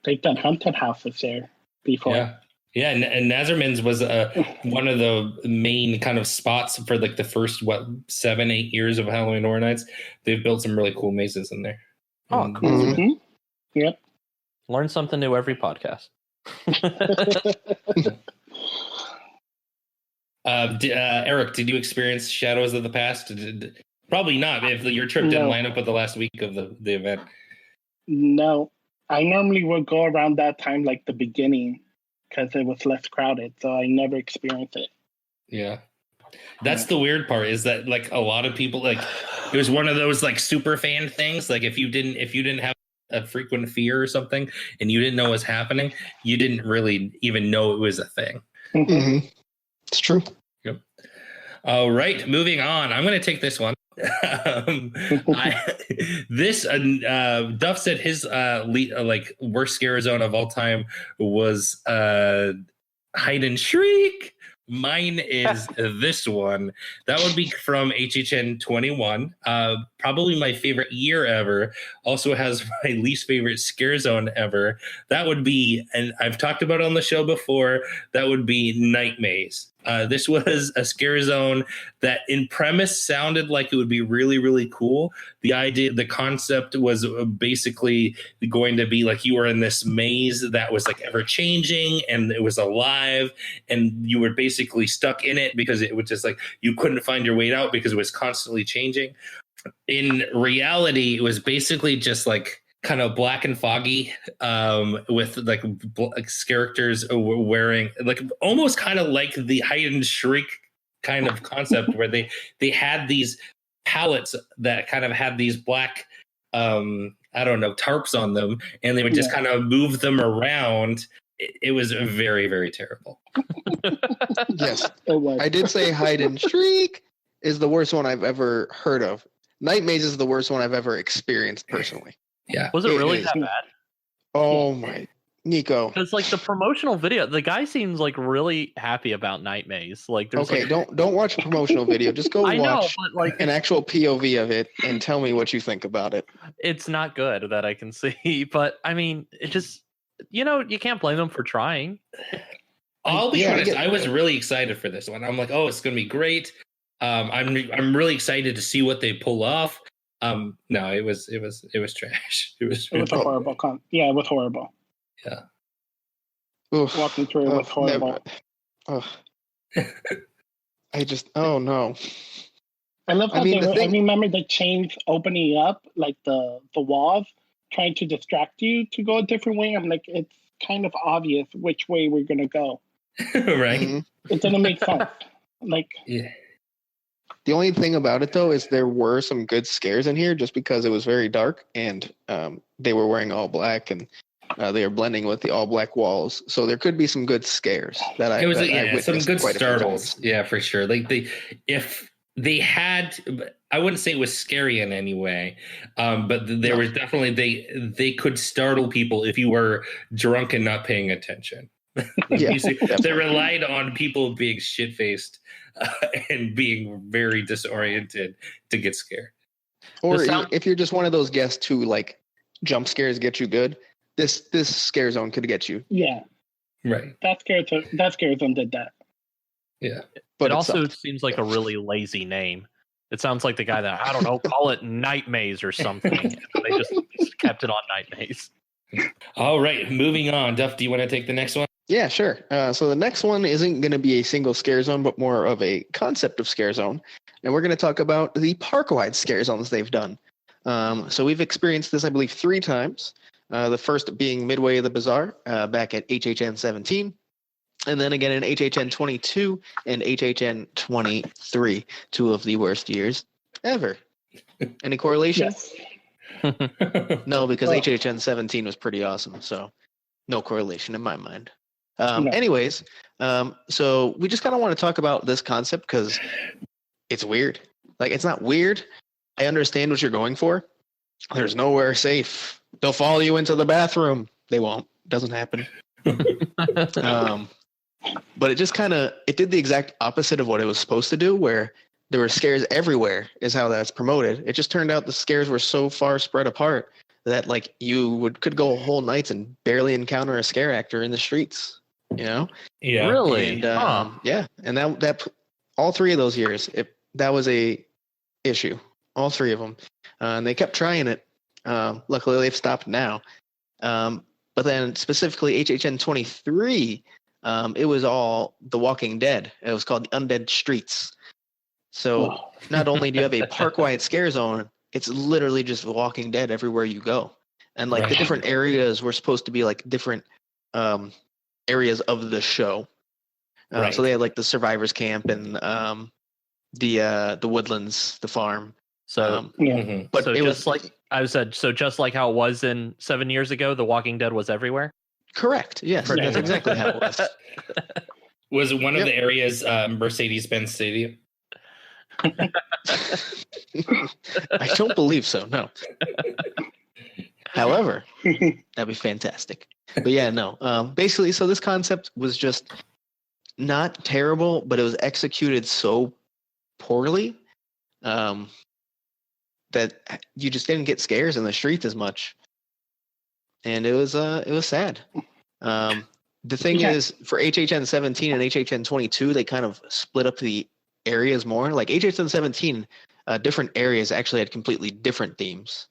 Speaker 4: They've done haunted houses there before.
Speaker 1: Yeah, and Nazarman's was one of the main kind of spots for like the first 7-8 years of Halloween Horror Nights. They've built some really cool mazes in there.
Speaker 3: Oh, cool.
Speaker 4: Mm-hmm. Yep.
Speaker 3: Learn something new every podcast.
Speaker 1: Eric, did you experience Shadows of the Past? Probably not. If your trip didn't line up with the last week of the event.
Speaker 4: No, I normally would go around that time, like the beginning, because it was less crowded. So I never experienced it.
Speaker 1: Yeah. That's the weird part is that like a lot of people like it was one of those like super fan things. Like if you didn't have a frequent fear or something and you didn't know what was happening, you didn't really even know it was a thing.
Speaker 2: Mm-hmm. It's true.
Speaker 1: Yep. All right, moving on. I'm going to take this one. Duff said his worst scare zone of all time was Hide and Shriek. Mine is this one. That would be from HHN 21. Probably my favorite year ever. Also has my least favorite scare zone ever. That would be, and I've talked about it on the show before, that would be Night Maze. This was a scare zone that in premise sounded like it would be really, really cool. The concept was basically going to be like you were in this maze that was like ever changing and it was alive and you were basically stuck in it because it was just like you couldn't find your way out because it was constantly changing. In reality, it was basically just like kind of black and foggy with like characters wearing like almost kind of like the Hide and Shriek kind of concept where they had these palettes that kind of had these black I don't know, tarps on them, and they would just kind of move them around. It was very, very terrible.
Speaker 2: Yes,
Speaker 4: It was.
Speaker 2: I did say hide and shriek is the worst one I've ever heard of. Night Maze is the worst one I've ever experienced personally.
Speaker 1: Yeah.
Speaker 3: Was it really
Speaker 2: is.
Speaker 3: that bad?
Speaker 2: Oh my, Nico.
Speaker 3: Because like the promotional video, the guy seems like really happy about Night Maze. Like, there's
Speaker 2: Okay,
Speaker 3: like,
Speaker 2: don't watch a promotional video. Just go
Speaker 3: I know,
Speaker 2: watch
Speaker 3: but like
Speaker 2: an actual POV of it and tell me what you think about it.
Speaker 3: it's not good that I can see. But I mean, it just you can't blame them for trying.
Speaker 1: I'll be
Speaker 2: Yeah,
Speaker 1: honest.
Speaker 2: yeah.
Speaker 1: I was really excited for this one. I'm like, oh, it's gonna be great. I'm really excited to see what they pull off. No, it was trash. It was
Speaker 4: It was a horrible it was horrible.
Speaker 1: Yeah.
Speaker 2: Oof.
Speaker 4: Walking through it was horrible.
Speaker 2: Oh no.
Speaker 4: I love how
Speaker 2: I
Speaker 4: I remember the chains opening up, like the walls, trying to distract you to go a different way. I'm like, it's kind of obvious which way we're gonna go.
Speaker 1: right.
Speaker 2: Mhm.
Speaker 4: It didn't make sense. Like,
Speaker 1: Yeah.
Speaker 2: The only thing about it though is there were some good scares in here just because it was very dark and they were wearing all black and they are blending with the all black walls. So there could be some good scares that I
Speaker 1: It was some good
Speaker 2: quite a few
Speaker 1: startles.
Speaker 2: times.
Speaker 1: Yeah, for sure. Like if they had, I wouldn't say it was scary in any way, but there was definitely they could startle people if you were drunk and not paying attention.
Speaker 2: Yeah,
Speaker 1: they relied on people being shit faced and being very disoriented to get scared.
Speaker 2: Or if you're just one of those guests who like jump scares get you good, this scare zone could get you.
Speaker 4: yeah,
Speaker 1: Right.
Speaker 4: that scares them did that.
Speaker 1: Yeah.
Speaker 3: It
Speaker 2: But
Speaker 3: also
Speaker 2: sucked.
Speaker 3: seems like a really lazy name. It sounds like the guy that, I don't know, call it Night Maze or something. They just kept it on Night Maze.
Speaker 1: All right, moving on. Duff, do you want to take the next one?
Speaker 2: Yeah, sure. So the next one isn't going to be a single scare zone, but more of a concept of scare zone. And we're going to talk about the park-wide scare zones they've done. So we've experienced this, I believe, 3 times. The first being midway of the bazaar back at HHN 17. And then again in HHN 22 and HHN 23, 2 of the worst years ever. Any correlation?
Speaker 4: Yes.
Speaker 2: No, because
Speaker 4: Well-
Speaker 2: HHN 17 was pretty awesome. So no correlation in my mind.
Speaker 4: No.
Speaker 2: Anyways, so we just kind of want to talk about this concept because it's weird. Like, it's not weird. I understand what you're going for. There's nowhere safe. They'll follow you into the bathroom. They won't. Doesn't happen. But it just it did the exact opposite of what it was supposed to do, where there were scares everywhere is how that's promoted. It just turned out the scares were so far spread apart that like you could go whole nights and barely encounter a scare actor in the streets, you know?
Speaker 1: Yeah.
Speaker 3: Really?
Speaker 2: And, yeah. And that all 3 of those years, that was a issue, all 3 of them. And they kept trying it. Luckily they've stopped now. But then specifically HHN 23, it was all The Walking Dead. It was called the Undead Streets. So not only do you have a park-wide scare zone, it's literally just The Walking Dead everywhere you go. And like the
Speaker 1: Right.
Speaker 2: different areas were supposed to be like different areas of the show.
Speaker 1: Right.
Speaker 2: So they had like the survivors camp and the woodlands, the farm.
Speaker 3: So,
Speaker 4: Yeah.
Speaker 1: Mhm.
Speaker 2: But
Speaker 3: so
Speaker 2: it
Speaker 3: just
Speaker 2: was
Speaker 3: like I said, so just like how it was in 7 years ago, The Walking Dead was everywhere.
Speaker 2: correct. Yes,
Speaker 3: Pretty
Speaker 2: that's
Speaker 3: much.
Speaker 2: exactly how it was.
Speaker 1: Was one of
Speaker 2: Yep.
Speaker 1: the areas Mercedes-Benz Stadium?
Speaker 2: I don't believe so. No. However, that'd be fantastic. But yeah, no. Basically, so this concept was just not terrible, but it was executed so poorly that you just didn't get scares in the streets as much, and it was sad. The thing
Speaker 4: Yeah.
Speaker 2: is, for HHN 17 and HHN 22, they kind of split up the areas more. Like HHN 17, different areas actually had completely different themes.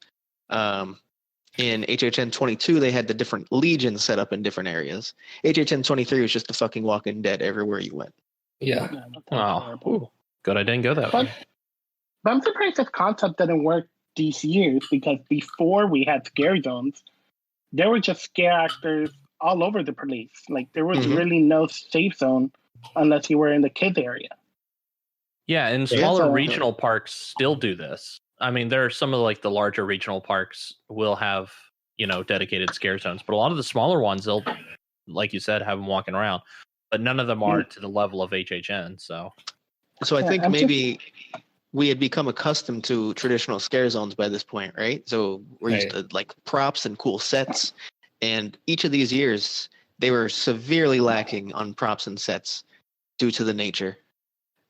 Speaker 2: In HHN 22, they had the different legions set up in different areas. HHN 23 was just the fucking Walking Dead everywhere you went.
Speaker 1: Yeah.
Speaker 4: Yeah, that's
Speaker 3: Wow.
Speaker 4: horrible.
Speaker 3: Ooh, good I didn't go that way.
Speaker 4: But I'm surprised this concept didn't work these years, because before we had scare zones, there were just scare actors all over the place. Like, there was
Speaker 2: Mhm.
Speaker 4: really no safe zone unless you were in the kids area.
Speaker 3: Yeah, and
Speaker 2: Yeah.
Speaker 3: smaller
Speaker 4: So-
Speaker 3: regional parks still do this. I mean, there are some of like the larger regional parks will have, dedicated scare zones, but a lot of the smaller ones, they'll, like you said, have them walking around, but none of them are to the level of HHN. So
Speaker 2: I think maybe we had become accustomed to traditional scare zones by this point, right? So we're used to like props and cool sets, and each of these years they were severely lacking on props and sets due to the nature.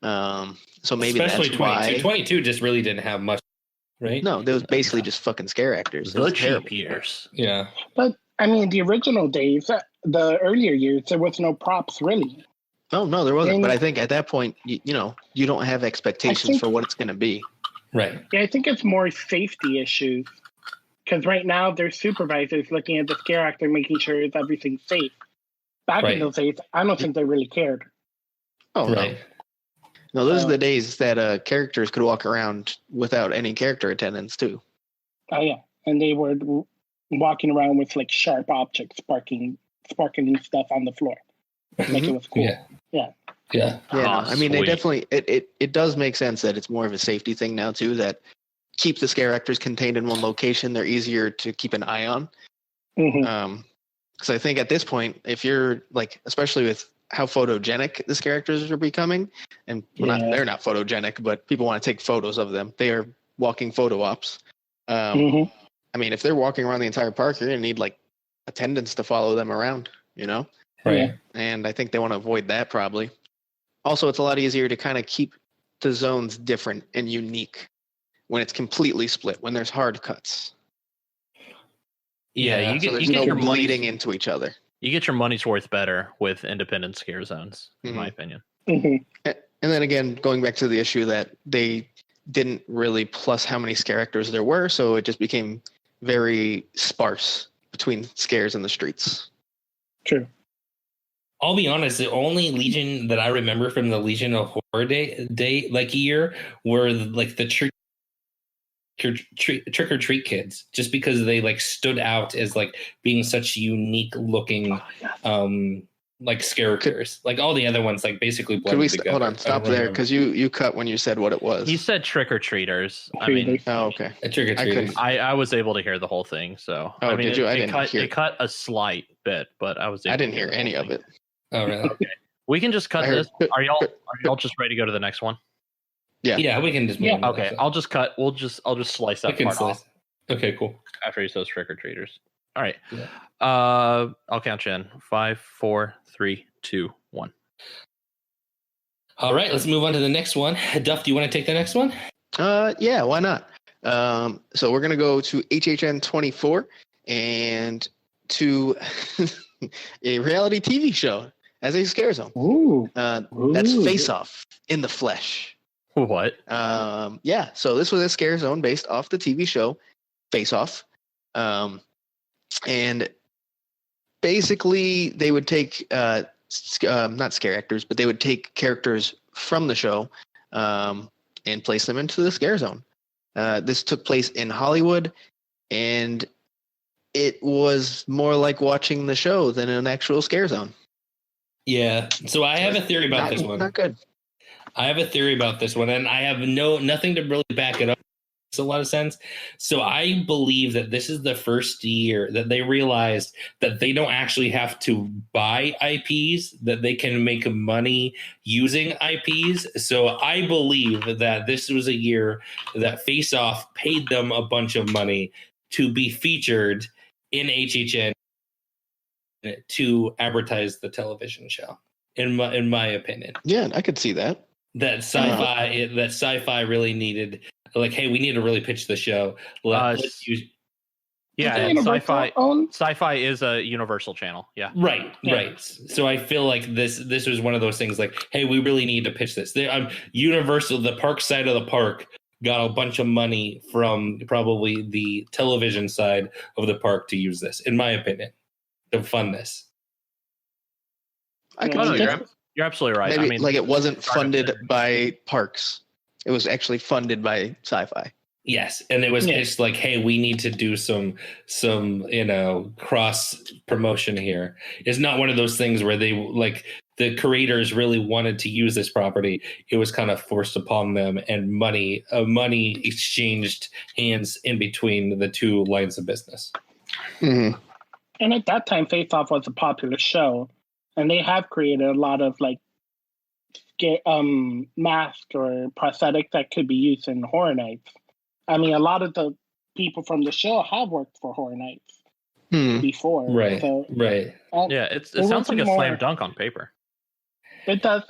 Speaker 2: So maybe
Speaker 1: especially
Speaker 2: that's
Speaker 1: 22.
Speaker 2: why
Speaker 1: 22 just really didn't have much, right?
Speaker 2: No, there was basically just fucking scare actors.
Speaker 3: the cheap years.
Speaker 1: Yeah.
Speaker 4: But I mean, the original days, the earlier years, there was no props really.
Speaker 2: No, there wasn't.
Speaker 4: And-
Speaker 2: but I think at that point, you don't have expectations for what it's going to be.
Speaker 1: Right.
Speaker 4: Yeah, I think it's more safety issues. Because right now, there's supervisors looking at the scare actor, making sure everything's safe. Back in those days, I don't think they really cared.
Speaker 2: Oh,
Speaker 1: right.
Speaker 2: No, those are the days that characters could walk around without any character attendance, too.
Speaker 4: Oh, yeah. And they were walking around with like sharp objects sparking stuff on the floor. Like it was cool.
Speaker 1: Yeah.
Speaker 2: I mean, they definitely it does make sense that it's more of a safety thing now too, that keep the scare actors contained in one location. They're easier to keep an eye on. Because I think at this point, if you're like, especially with how photogenic the scare actors are becoming, and they're not photogenic, but people want to take photos of them. They are walking photo ops. I mean, if they're walking around the entire park, you're gonna need like attendants to follow them around,
Speaker 1: Right.
Speaker 2: And I think they want to avoid that probably. Also, it's a lot easier to kind of keep the zones different and unique when it's completely split, when there's hard cuts.
Speaker 3: Yeah, you
Speaker 2: there's
Speaker 3: get
Speaker 2: no
Speaker 3: your
Speaker 2: bleeding into each other.
Speaker 3: You get your money's worth better with independent scare zones, in my opinion.
Speaker 2: And then again, going back to the issue that they didn't really plus how many scare actors there were, so it just became very sparse between scares in the streets.
Speaker 4: True.
Speaker 1: I'll be honest, the only Legion that I remember from the Legion of Horror day like year were like the trick or treat kids, just because they like stood out as like being such unique looking like characters. Like all the other ones like basically blended together.
Speaker 2: Hold on, stop there, because you cut when you said what it was.
Speaker 3: You said trick or treaters. I mean,
Speaker 2: oh, okay.
Speaker 1: Trick or treaters.
Speaker 3: I was able to hear the whole thing, so
Speaker 2: I mean,
Speaker 3: did
Speaker 2: you?
Speaker 3: It cut a slight bit, but I was.
Speaker 2: I didn't hear any of it.
Speaker 1: Oh, really?
Speaker 3: Okay. We can just cut this. Are y'all just ready to go to the next one?
Speaker 1: Yeah, we can just move on.
Speaker 3: Okay, I'll just cut. I'll just slice that part off.
Speaker 1: Okay, cool.
Speaker 3: After he says trick or treaters. All right.
Speaker 1: Yeah.
Speaker 3: I'll count you in. 5, 4, 3, 2, 1.
Speaker 1: All right, let's move on to the next one. Duff, do you want to take the next one?
Speaker 2: Yeah, why not? So we're gonna go to HHN 24 and to a reality TV show as a scare zone.
Speaker 4: Ooh.
Speaker 2: That's Face Off in the Flesh.
Speaker 3: What?
Speaker 2: Yeah, so this was a scare zone based off the TV show Face Off. And basically they would take not scare actors, but they would take characters from the show and place them into the scare zone. This took place in Hollywood, and it was more like watching the show than an actual scare zone.
Speaker 1: Yeah. So I have a theory about this one.
Speaker 2: Not good.
Speaker 1: I have a theory about this one, and I have nothing to really back it up. Makes a lot of sense. So I believe that this is the first year that they realized that they don't actually have to buy IPs, that they can make money using IPs. So I believe that this was a year that Face Off paid them a bunch of money to be featured in HHN to advertise the television show. In my opinion,
Speaker 2: Yeah, I could see that.
Speaker 1: that sci-fi really needed, like, hey, we need to really pitch the show. Let's use
Speaker 3: Yeah, sci-fi is a Universal channel. Yeah.
Speaker 1: right. So I feel like this was one of those things like, hey, we really need to pitch this. Universal, the park side of the park, got a bunch of money from probably the television side of the park to use this, in my opinion, to fund this.
Speaker 2: I can see that.
Speaker 3: You're absolutely right.
Speaker 2: Maybe
Speaker 3: I mean,
Speaker 2: like it wasn't funded by parks. It was actually funded by sci-fi.
Speaker 1: Yes, and it was pitched like, "Hey, we need to do some cross promotion here." It's not one of those things where they like the creators really wanted to use this property. It was kind of forced upon them, and money exchanged hands in between the two lines of business.
Speaker 2: Mm-hmm.
Speaker 4: And at that time, Face Off was a popular show, and they have created a lot of like mask or prosthetics that could be used in Horror Nights. I mean, a lot of the people from the show have worked for Horror Nights before.
Speaker 1: Right.
Speaker 4: So,
Speaker 3: yeah, it sounds like a slam dunk on paper.
Speaker 4: It does.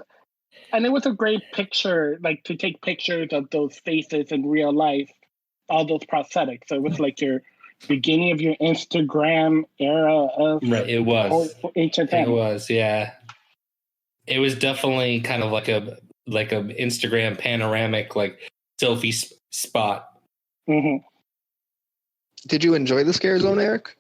Speaker 4: And it was a great picture, like to take pictures of those faces in real life, all those prosthetics. So it was like your beginning of your Instagram era of
Speaker 1: it was.
Speaker 4: HHN.
Speaker 1: It was, yeah. It was definitely kind of like a Instagram panoramic, like selfie spot.
Speaker 4: Mm-hmm.
Speaker 2: Did you enjoy the Scare Zone, Eric?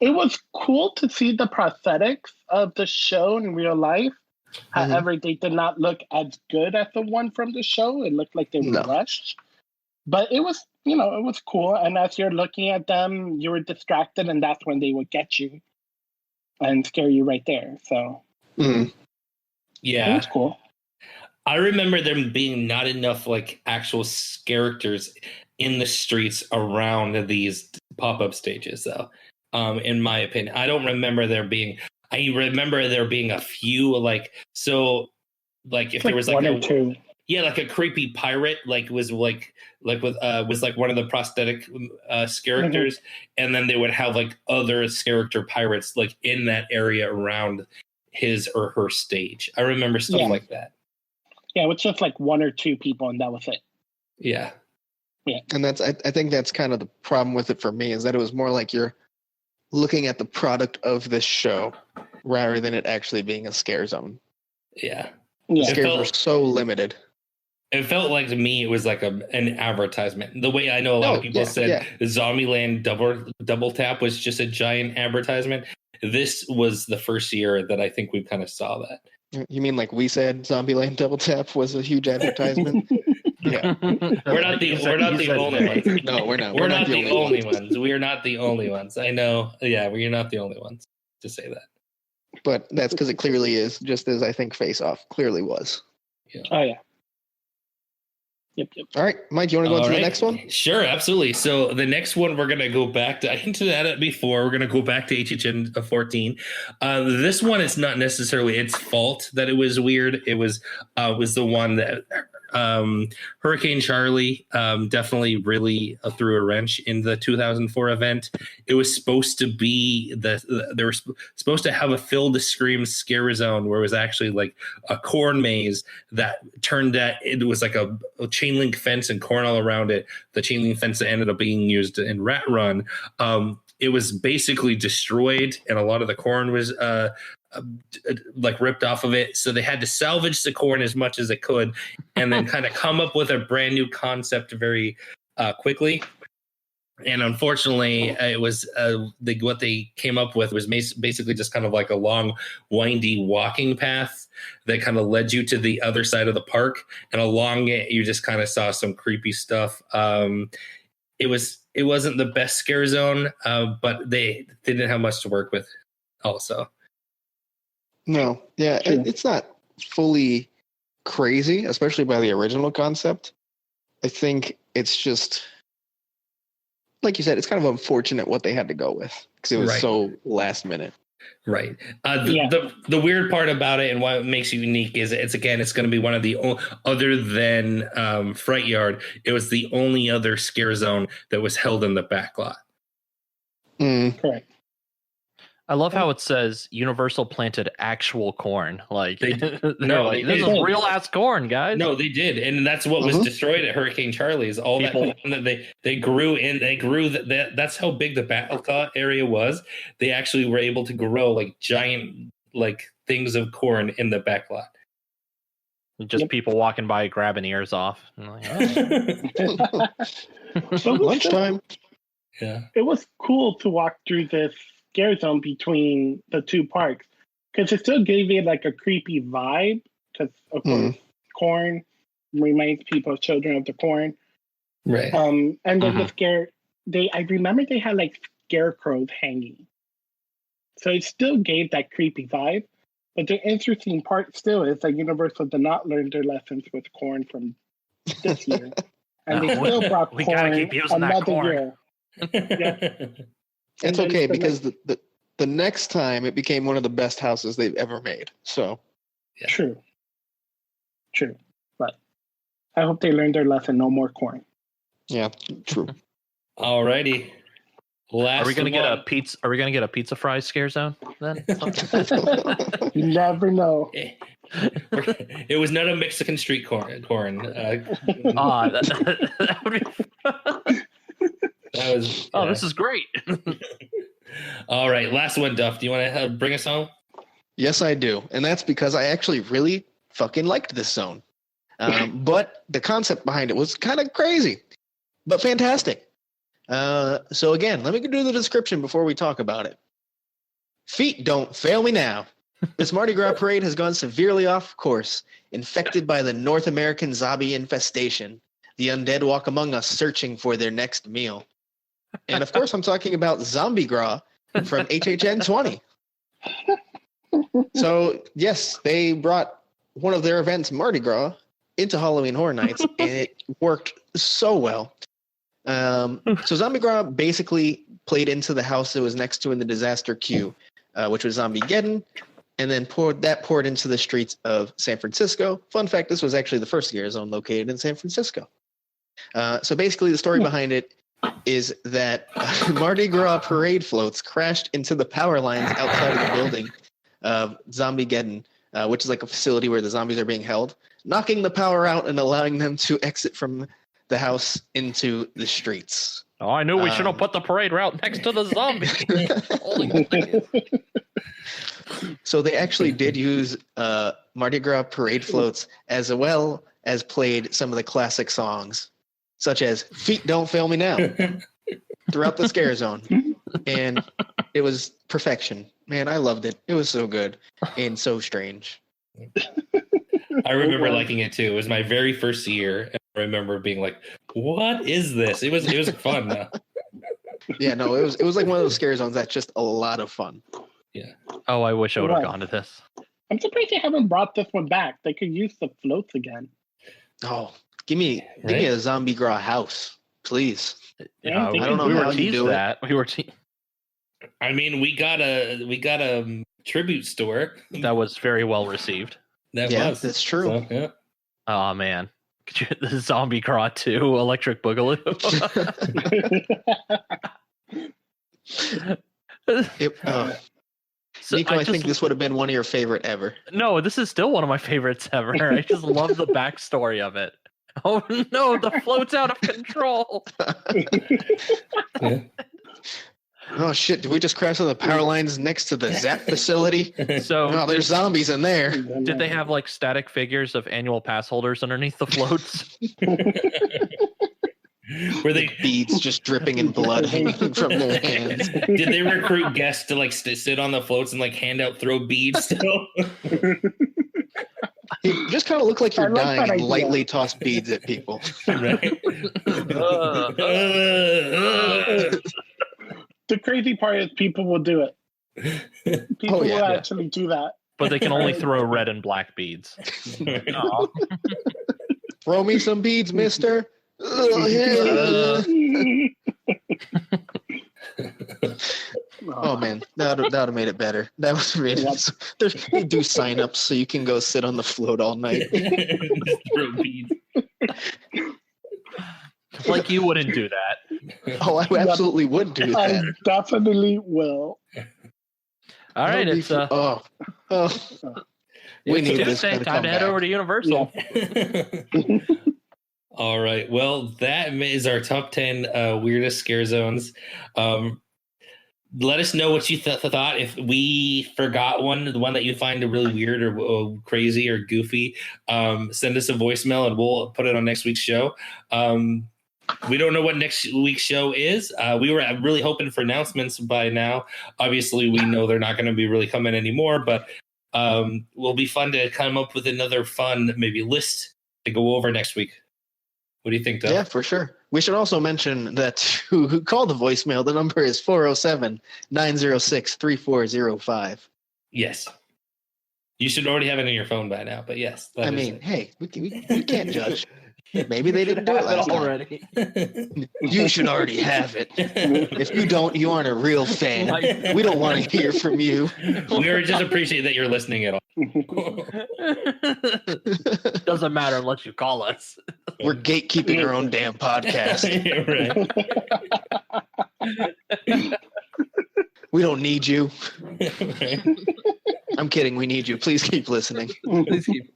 Speaker 4: It was cool to see the prosthetics of the show in real life. Mm-hmm. However, they did not look as good as the one from the show. It looked like they were rushed. But it was, it was cool. And as you're looking at them, you were distracted, and that's when they would get you and scare you right there. So,
Speaker 1: yeah,
Speaker 4: it was cool.
Speaker 1: I remember there being not enough like actual characters in the streets around these pop-up stages, though. In my opinion, I don't remember there being. I remember there being a few like if there was like
Speaker 4: one or two.
Speaker 1: Yeah, like a creepy pirate, was one of the prosthetic characters, and then they would have like other character pirates like in that area around his or her stage. I remember stuff like that.
Speaker 4: Yeah, it was just like one or two people, and that was it.
Speaker 1: Yeah.
Speaker 2: And I think that's kind of the problem with it for me, is that it was more like you're looking at the product of this show rather than it actually being a scare zone.
Speaker 1: Yeah.
Speaker 2: The scares were so limited.
Speaker 1: It felt like to me it was like an advertisement. The way I know a lot of people said Zombieland Double Tap was just a giant advertisement. This was the first year that I think we kind of saw that.
Speaker 2: You mean like we said Zombieland Double Tap was a huge advertisement?
Speaker 1: Yeah. We're not the only ones.
Speaker 2: No, we're not.
Speaker 1: We're not the only ones. We are not the only ones. I know. Yeah, we're not the only ones to say that.
Speaker 2: But that's because it clearly is, just as I think Face Off clearly was.
Speaker 1: Yeah.
Speaker 4: Oh, yeah. Yep.
Speaker 2: All right, Mike, you want to go on to the next one?
Speaker 1: Sure, absolutely. So the next one, we're going to go back to, I hinted at it before, we're going to go back to HHN 14. This one is not necessarily its fault that it was weird. It was the one that Hurricane Charlie definitely really threw a wrench in the 2004 event. It was supposed to be they were supposed to have a Phil to Scream scare zone where it was actually like a corn maze that turned out it was like a chain link fence and corn all around it. The chain link fence that ended up being used in Rat Run. It was basically destroyed, and a lot of the corn was like ripped off of it. So they had to salvage the corn as much as it could and then kind of come up with a brand new concept very quickly. And unfortunately, it was what they came up with was basically just kind of like a long, windy walking path that kind of led you to the other side of the park. And along it, you just kind of saw some creepy stuff. It wasn't the best scare zone, but they didn't have much to work with also.
Speaker 2: No, yeah, it's not fully crazy, especially by the original concept. I think it's just, like you said, it's kind of unfortunate what they had to go with because it was so last minute.
Speaker 1: Right. The weird part about it and why it makes it unique is it's going to be one of the other than Fright Yard. It was the only other scare zone that was held in the back lot.
Speaker 4: Correct.
Speaker 3: I love how it says Universal planted actual corn. Like,
Speaker 1: this
Speaker 3: is real ass corn, guys.
Speaker 1: No, they did, and that's what was destroyed at Hurricane Charlie's. All that they grew in. They grew that's how big the battle area was. They actually were able to grow like giant like things of corn in the back lot.
Speaker 3: Just people walking by grabbing ears off. Like,
Speaker 2: lunchtime.
Speaker 1: Yeah,
Speaker 4: it was cool to walk through this scare zone between the two parks because it still gave it like a creepy vibe because of course corn reminds people of Children of the Corn,
Speaker 1: Right.
Speaker 4: And then I remember they had like scarecrows hanging. So it still gave that creepy vibe. But the interesting part still is that Universal did not learn their lessons with corn from this year. And they still brought
Speaker 3: we gotta
Speaker 4: corn
Speaker 3: keep using that
Speaker 4: another
Speaker 3: corn.
Speaker 4: year. Yeah.
Speaker 2: It's okay because the next time it became one of the best houses they've ever made. So
Speaker 1: Yeah.
Speaker 4: True. But I hope they learned their lesson. No more corn.
Speaker 2: yeah, true.
Speaker 1: Alrighty. Last
Speaker 3: Are we gonna
Speaker 1: one.
Speaker 3: get a pizza? Are we gonna get a pizza fries scare zone then?
Speaker 4: You never know.
Speaker 1: It was not a Mexican street corn.
Speaker 3: That would be.
Speaker 1: That was.
Speaker 3: Oh, this is great.
Speaker 1: All right, last one, Duff. Do you want to bring us home?
Speaker 2: Yes, I do. And that's because I actually really fucking liked this zone. But the concept behind it was kind of crazy, but fantastic. So again, let me do the description before we talk about it. Feet don't fail me now. This Mardi Gras parade has gone severely off course, infected by the North American zombie infestation. The undead walk among us searching for their next meal. And of course, I'm talking about Zombie Gras from HHN 20. So, yes, they brought one of their events, Mardi Gras, into Halloween Horror Nights, and it worked so well. So Zombie Gras basically played into the house that was next to in the disaster queue, which was Zombie-Geddon, and then poured into the streets of San Francisco. Fun fact, this was actually the first Scare Zone located in San Francisco. So basically the story behind it is that Mardi Gras parade floats crashed into the power lines outside of the building of Zombie-Geddon, which is like a facility where the zombies are being held, knocking the power out and allowing them to exit from the house into the streets.
Speaker 3: Oh, I knew we should have put the parade route next to the zombie.
Speaker 2: So they actually did use Mardi Gras parade floats as well as played some of the classic songs, such as Feet Don't Fail Me Now, throughout the Scare Zone. And it was perfection. Man, I loved it. It was so good and so strange.
Speaker 1: I remember liking it too. It was my very first year. And I remember being like, "What is this?" It was fun.
Speaker 2: Yeah, no, it was like one of those Scare Zones that's just a lot of fun.
Speaker 1: Yeah.
Speaker 3: Oh, I wish I would have gone to this.
Speaker 4: I'm surprised they haven't brought this one back. They could use the floats again.
Speaker 2: Oh, give me a Zombie Gras house, please.
Speaker 3: Yeah,
Speaker 4: I
Speaker 2: don't know
Speaker 3: we
Speaker 2: how
Speaker 3: were
Speaker 2: you
Speaker 3: teased
Speaker 2: do
Speaker 3: that. We were
Speaker 1: I mean, we got a tribute store
Speaker 3: that was very well received.
Speaker 2: That's true.
Speaker 1: So, yeah.
Speaker 3: Oh man, the Zombie Gras 2 Electric Boogaloo.
Speaker 2: Nico, I think this would have been one of your favorite ever.
Speaker 3: No, this is still one of my favorites ever. I just love the backstory of it. Oh no, the float's out of control.
Speaker 1: Yeah.
Speaker 2: Oh shit, did we just crash on the power lines next to the Zap facility?
Speaker 3: So
Speaker 2: Oh, there's zombies in there.
Speaker 3: did they have like static figures of annual pass holders underneath the floats?
Speaker 1: Were they
Speaker 2: beads just dripping in blood hanging from their hands?
Speaker 1: Did they recruit guests to like sit on the floats and like hand out throw beads still?
Speaker 2: You just kind of look like you're dying and lightly toss beads at people.
Speaker 1: Right?
Speaker 4: The crazy part is people will do it. People will actually do that.
Speaker 3: But they can only throw red and black beads. Oh.
Speaker 2: Throw me some beads, mister. Oh man, that would have made it better. That was really. They do sign-ups so you can go sit on the float all night.
Speaker 1: Throw beads.
Speaker 3: Like you wouldn't do that.
Speaker 2: Oh, I absolutely would do that.
Speaker 4: I definitely will.
Speaker 3: All right, it's
Speaker 2: we need this
Speaker 3: Tuesday.
Speaker 2: to
Speaker 3: Time to head over to Universal.
Speaker 4: Yeah.
Speaker 1: All right. Well, that is our top 10 weirdest Scare Zones. Let us know what you thought. If we forgot one, the one that you find really weird or crazy or goofy, send us a voicemail and we'll put it on next week's show. We don't know what next week's show is. We were really hoping for announcements by now. Obviously, we know they're not going to be really coming anymore, but will be fun to come up with another fun maybe list to go over next week. What do you think, Doug?
Speaker 2: Yeah, for sure. We should also mention that who called the voicemail, the number is 407-906-3405.
Speaker 1: Yes. You should already have it in your phone by now, but yes.
Speaker 2: I mean, hey, we can't judge. Maybe they didn't do it last time.
Speaker 3: already.
Speaker 2: You should already have it. If you don't, you aren't a real fan. We don't want to hear from you.
Speaker 1: We just appreciate that you're listening at all.
Speaker 3: Doesn't matter unless you call us.
Speaker 2: We're gatekeeping our own damn podcast.
Speaker 1: Right.
Speaker 2: We don't need you.
Speaker 1: Right.
Speaker 2: I'm kidding. We need you. Please keep listening.
Speaker 3: Please keep.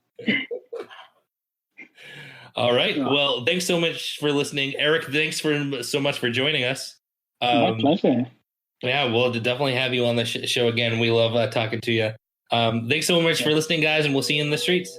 Speaker 1: All right. Well, thanks so much for listening. Erick, thanks so much for joining us.
Speaker 4: My pleasure.
Speaker 1: Yeah, we'll definitely have you on the show again. We love talking to you. Thanks so much for listening, guys, and we'll see you in the streets.